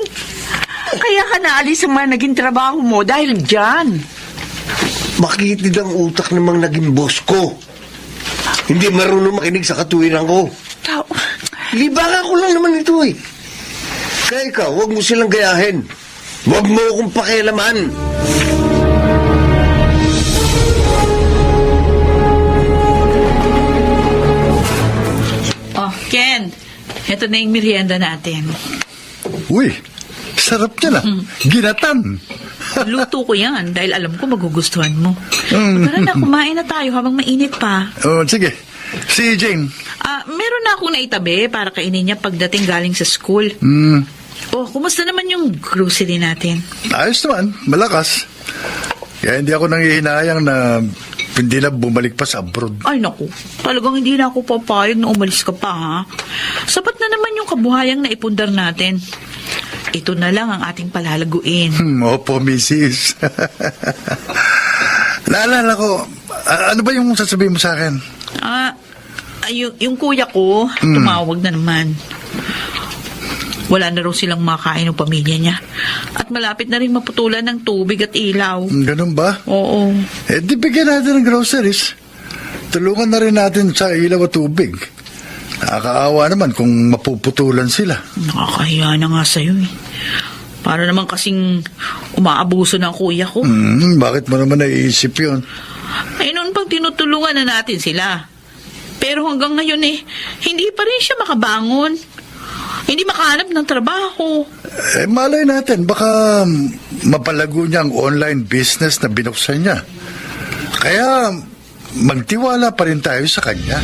Kaya ka naalis ang mga naging trabaho mo dahil dyan. Makitid ang utak namang naging boss ko. Hindi marunong makinig sa katuwiran ko. Tao. Libangan ko lang naman ito eh. Kaya ikaw, huwag mo silang gayahin. Huwag mo akong pakialaman. Oh, Ken, eto na yung merienda natin. Uy, sarap niya na. Ginatan. Luto ko yan dahil alam ko magugustuhan mo. Tara na, kumain na tayo habang mainit pa. Oh, sige. Si Jane. Meron na akong naitabi para kainin niya pagdating galing sa school. Oh, kumusta naman yung grocery natin? Ayos naman. Malakas. Kaya hindi ako nangihinayang na hindi na bumalik pa sa abroad. Ay naku, talagang hindi na ako papayag na umalis ka pa, ha? Sapat na naman yung kabuhayang na ipundar natin. Ito na lang ang ating palalaguin. Opo, misis. Naalala ko, ano ba yung sasabihin mo sa akin? Yung kuya ko, tumawag na naman. Wala na raw silang makain ng pamilya niya. At malapit na rin maputulan ng tubig at ilaw. Ganun ba? Oo. Di bigyan natin ng groceries. Tulungan na rin natin sa ilaw at tubig. Nakakaawa naman kung mapuputulan sila. Nakakahiya na nga sa'yo eh. Para naman kasing umaabuso ng kuya ko. Bakit mo naman naiisip yun? Ay, noon pang tinutulungan na natin sila. Pero hanggang ngayon hindi pa rin siya makabangon. Hindi makahanap ng trabaho. Malay natin, baka mapalago niya ang online business na binuksan niya. Kaya magtiwala pa rin tayo sa kanya.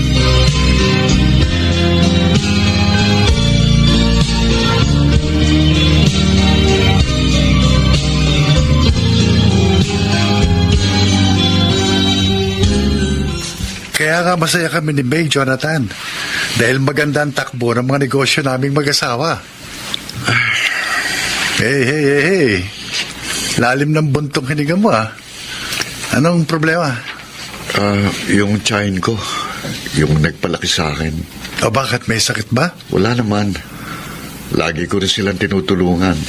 Kaya nga masaya kami ni May, Jonathan. Dahil maganda ang takbo ng mga negosyo naming mag-asawa. Hey. Lalim ng buntong hininga mo, ah. Anong problema? Yung tiyahin ko, yung nagpalaki sa akin. O bakit, may sakit ba? Wala naman. Lagi ko rin silang tinutulungan.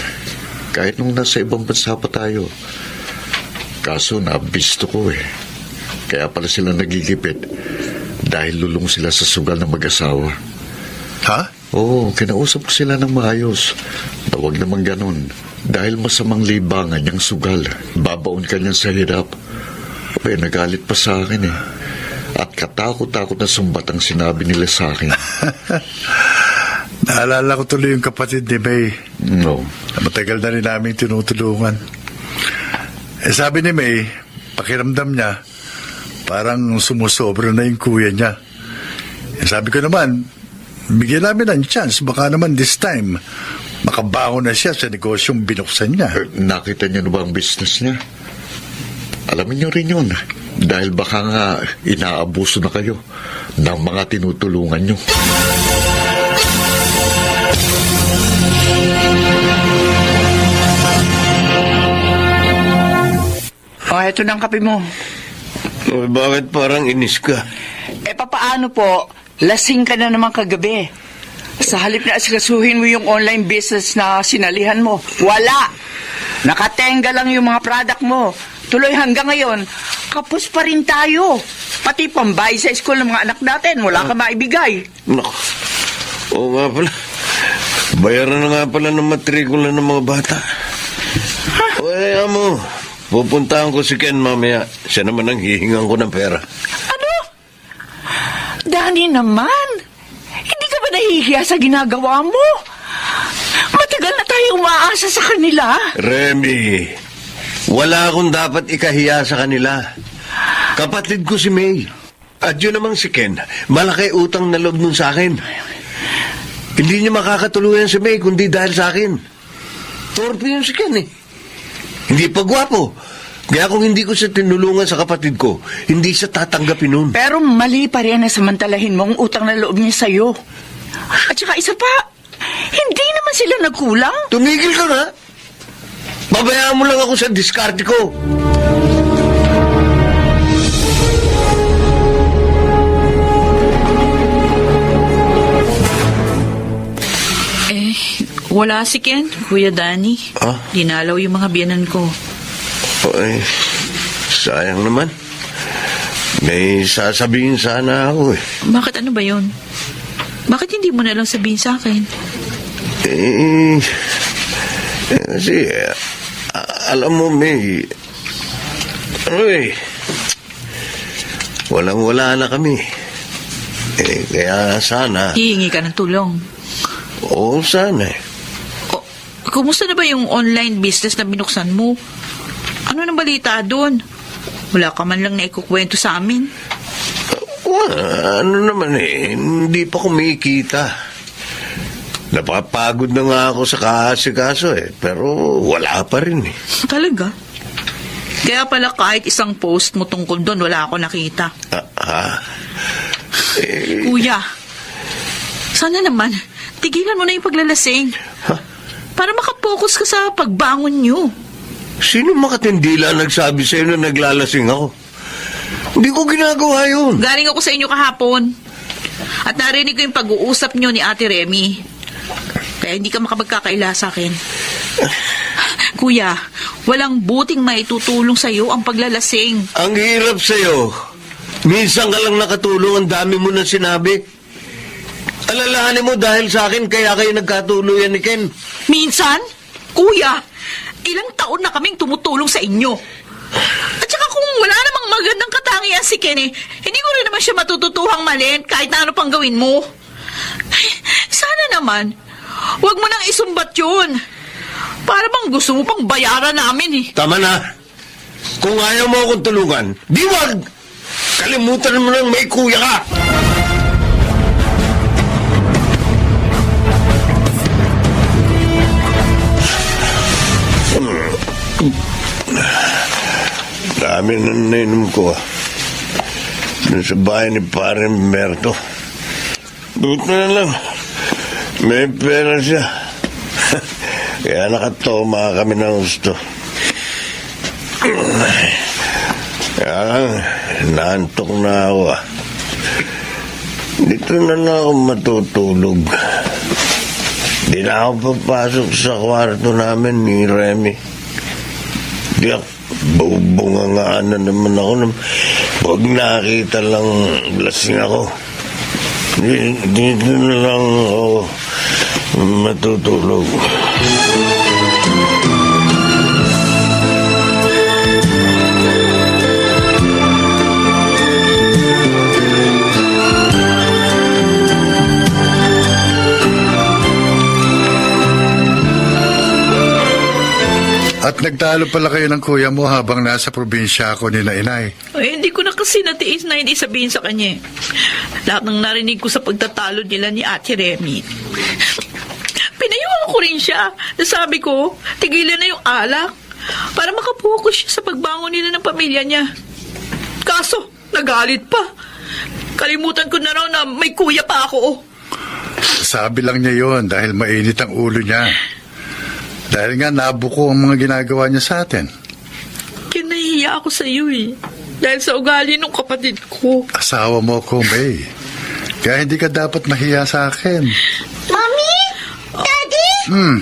Kahit nung nasa ibang bansa pa tayo. Kaso nabisto ko eh. Kaya pala sila nagigipit dahil lulong sila sa sugal ng mag-asawa. Ha? Oo, kinausap ko sila ng maayos. Na huwag naman ganun. Dahil masamang libangan niyang sugal. Babaon ka niyan sa hirap. Abay, nagalit pa sa akin eh. At katakot-takot na sumbat ang sinabi nila sa akin. Naalala ko tuloy yung kapatid ni May. No. Matagal na rin namin tinutulungan. Sabi ni May, pakiramdam niya, parang sumusobra na yung kuya niya. Sabi ko naman, bigyan namin ng chance. Baka naman this time, makabangon na siya sa negosyong binuksan niya. Nakita niyo na ba ang business niya? Alamin niyo rin yun. Dahil baka nga inaabuso na kayo ng mga tinutulungan niyo. Eto na ang kape mo. Oy, bakit parang inis ka? Papaano po? Lasing ka na naman kagabi. Sa halip na asikasuhin mo yung online business na sinalihan mo, wala! Nakatenga lang yung mga product mo. Tuloy hanggang ngayon, kapos pa rin tayo. Pati pambayad sa school ng mga anak natin, wala ka maibigay. Naku. Oo nga pala. Bayaran na nga pala ng matrikula ng mga bata. Oy, amo. Pupuntahan ko si Ken mamaya. Siya naman ang hihingan ko ng pera. Ano? Dani naman, hindi ka ba nahihiya sa ginagawa mo? Matagal na tayo umaasa sa kanila. Remy, wala akong dapat ikahiya sa kanila. Kapatid ko si May. At yun namang si Ken, malaki utang na loob nun sa akin. Hindi niya makakatuluyan si May kundi dahil sa akin. Torpe yun si Ken eh. Hindi pa gwapo. Kaya kung hindi ko siya tinulungan sa kapatid ko, hindi siya tatanggapin nun. Pero mali pa rin na samantalahin mo ang utang na loob niya sa'yo. At saka isa pa, hindi naman sila nagkulang. Tumigil ka nga. Babayaan mo lang ako sa diskarte ko. Wala si Ken, Kuya Danny. Ah? Dinalaw yung mga biyanan ko. Ay, sayang naman. May sasabihin sana ako eh. Bakit ano ba yun? Bakit hindi mo na lang sabihin sa akin? Kasi, alam mo, May, walang-wala na kami. Kaya sana... Hihingi ka ng tulong. Oo, sana eh. Kumusta na ba yung online business na binuksan mo? Ano nang balita doon? Wala ka man lang naikukwento sa amin. Ano naman eh, hindi pa kumikita. Napapagod na nga ako sa kaasikaso eh, pero wala pa rin eh. Talaga? Kaya pala kahit isang post mo tungkol doon, wala ako nakita. Kuya, sana naman, tigilan mo na yung paglalasing. Para makapokus ka sa pagbangon nyo. Sino makatindila nagsabi sa'yo na naglalasing ako? Hindi ko ginagawa yun. Galing ako sa inyo kahapon. At narinig ko yung pag-uusap nyo ni Ate Remy. Kaya hindi ka makapagkakaila sa akin. Kuya, walang buting maitutulong sa'yo ang paglalasing. Ang hirap sa'yo. Minsan ka lang nakatulong, ang dami mo na sinabi. Alalahanin mo dahil sa akin kaya kayo nagkatuluyan ni Ken. Minsan? Kuya, ilang taon na kaming tumutulong sa inyo. At saka kung wala namang magandang katangian si Ken, hindi ko rin naman siya matututuhang malin kahit na ano pang gawin mo. Ay, sana naman, huwag mo nang isumbat yun. Para bang gusto mo pang bayaran namin eh. Tama na. Kung ayaw mo akong tulungan, di wag! Kalimutan mo nang may kuya ka! Dami na nainom ko. Dun sa bahay ni Pare Merto. Buti na lang. May pera siya. Kaya nakatoma kami ng gusto. Kaya lang, naantok na ako. Dito na lang ako matutulog. Di na ako papasok sa kwarto namin ni Remy. Di ako, bubungangaan na naman ako. Pag nakita lang lasing ako. Dito na lang ako matutulog. At nagtalo pala kayo ng kuya mo habang nasa probinsya ako ni Inay. Ay, hindi ko na kasi natiis na hindi sabihin sa kanya. Lahat ng narinig ko sa pagtatalo nila ni Ate Remy. Pinayuhan ko rin siya. Nasabi ko, tigilan na yung alak para makapokus siya sa pagbangon nila ng pamilya niya. Kaso, nagalit pa. Kalimutan ko na raw na may kuya pa ako. Sabi lang niya yon dahil mainit ang ulo niya. Dahil nga nabuko ang mga ginagawa niya sa atin. Kinahiya ako sa iyo eh. Dahil sa ugali ng kapatid ko. Asawa mo ko, May. Kaya hindi ka dapat mahiya sa akin. Mommy? Daddy?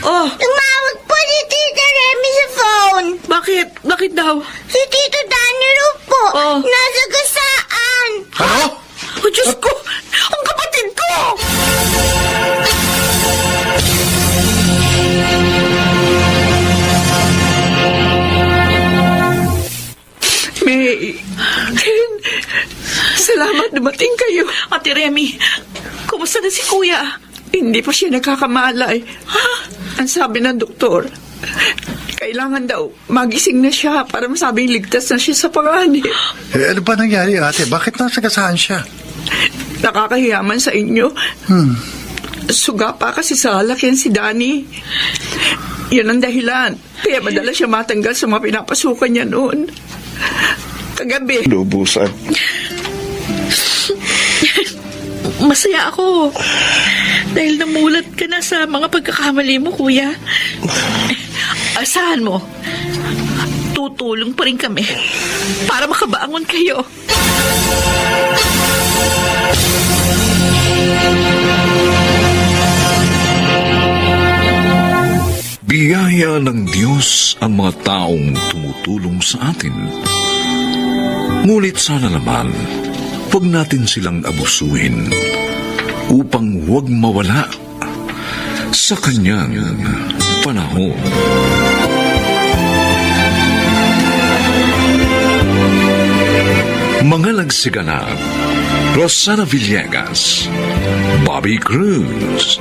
Oh, Tumawag po ni Tita Remy sa phone. bakit? Bakit daw? Si Tito Danny Ru po. Oh. Nasa gasaan. Ano? Oh, Diyos ko! Ang kapatid ko! May... Salamat dumating kayo. Ate Remy, kumusta na si Kuya? Hindi pa siya nakakamalay. Ha? Ang sabi ng doktor, kailangan daw magising na siya para masabing ligtas na siya sa panganib. Eh, ano ba nangyari, ate? Bakit nasagasaan siya? Nakakahiyaman sa inyo. Suga pa kasi sa alak yan si Danny. Yun ang dahilan. Kaya madalas siya matanggal sa mga pinapasukan niya noon. Kagabi, Lubusan. Masaya ako. Dahil namulat ka na sa mga pagkakamali mo, Kuya. Asahan mo, tutulong pa rin kami para makabangon kayo. Biyaya ng Diyos ang mga taong tumutulong sa atin. Ngunit sana naman, huwag natin silang abusuhin upang huwag mawala sa kanyang panahon. Mga nagsiganap: Rosana Villegas, Bobby Cruz,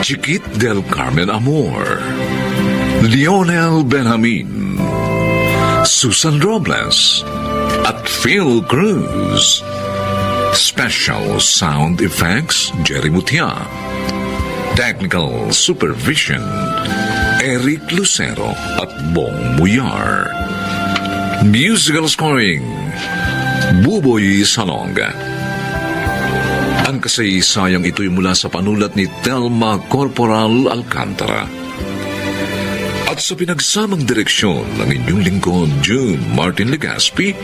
Chiquit del Carmen Amor, Lionel Benjamin, Susan Robles, at Phil Cruz. Special Sound Effects, Jerry Mutia. Technical Supervision, Eric Lucero at Bong Muyar. Musical Scoring, Buboy Salonga. Ang kasaysayang ito'y mula sa panulat ni Telma Corporal Alcantara. At sa pinagsamang direksyon ng inyong lingkod, June Martin Legaspi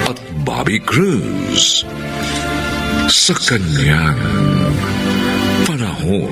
at Bobby Cruz. Sa kanyang panahon.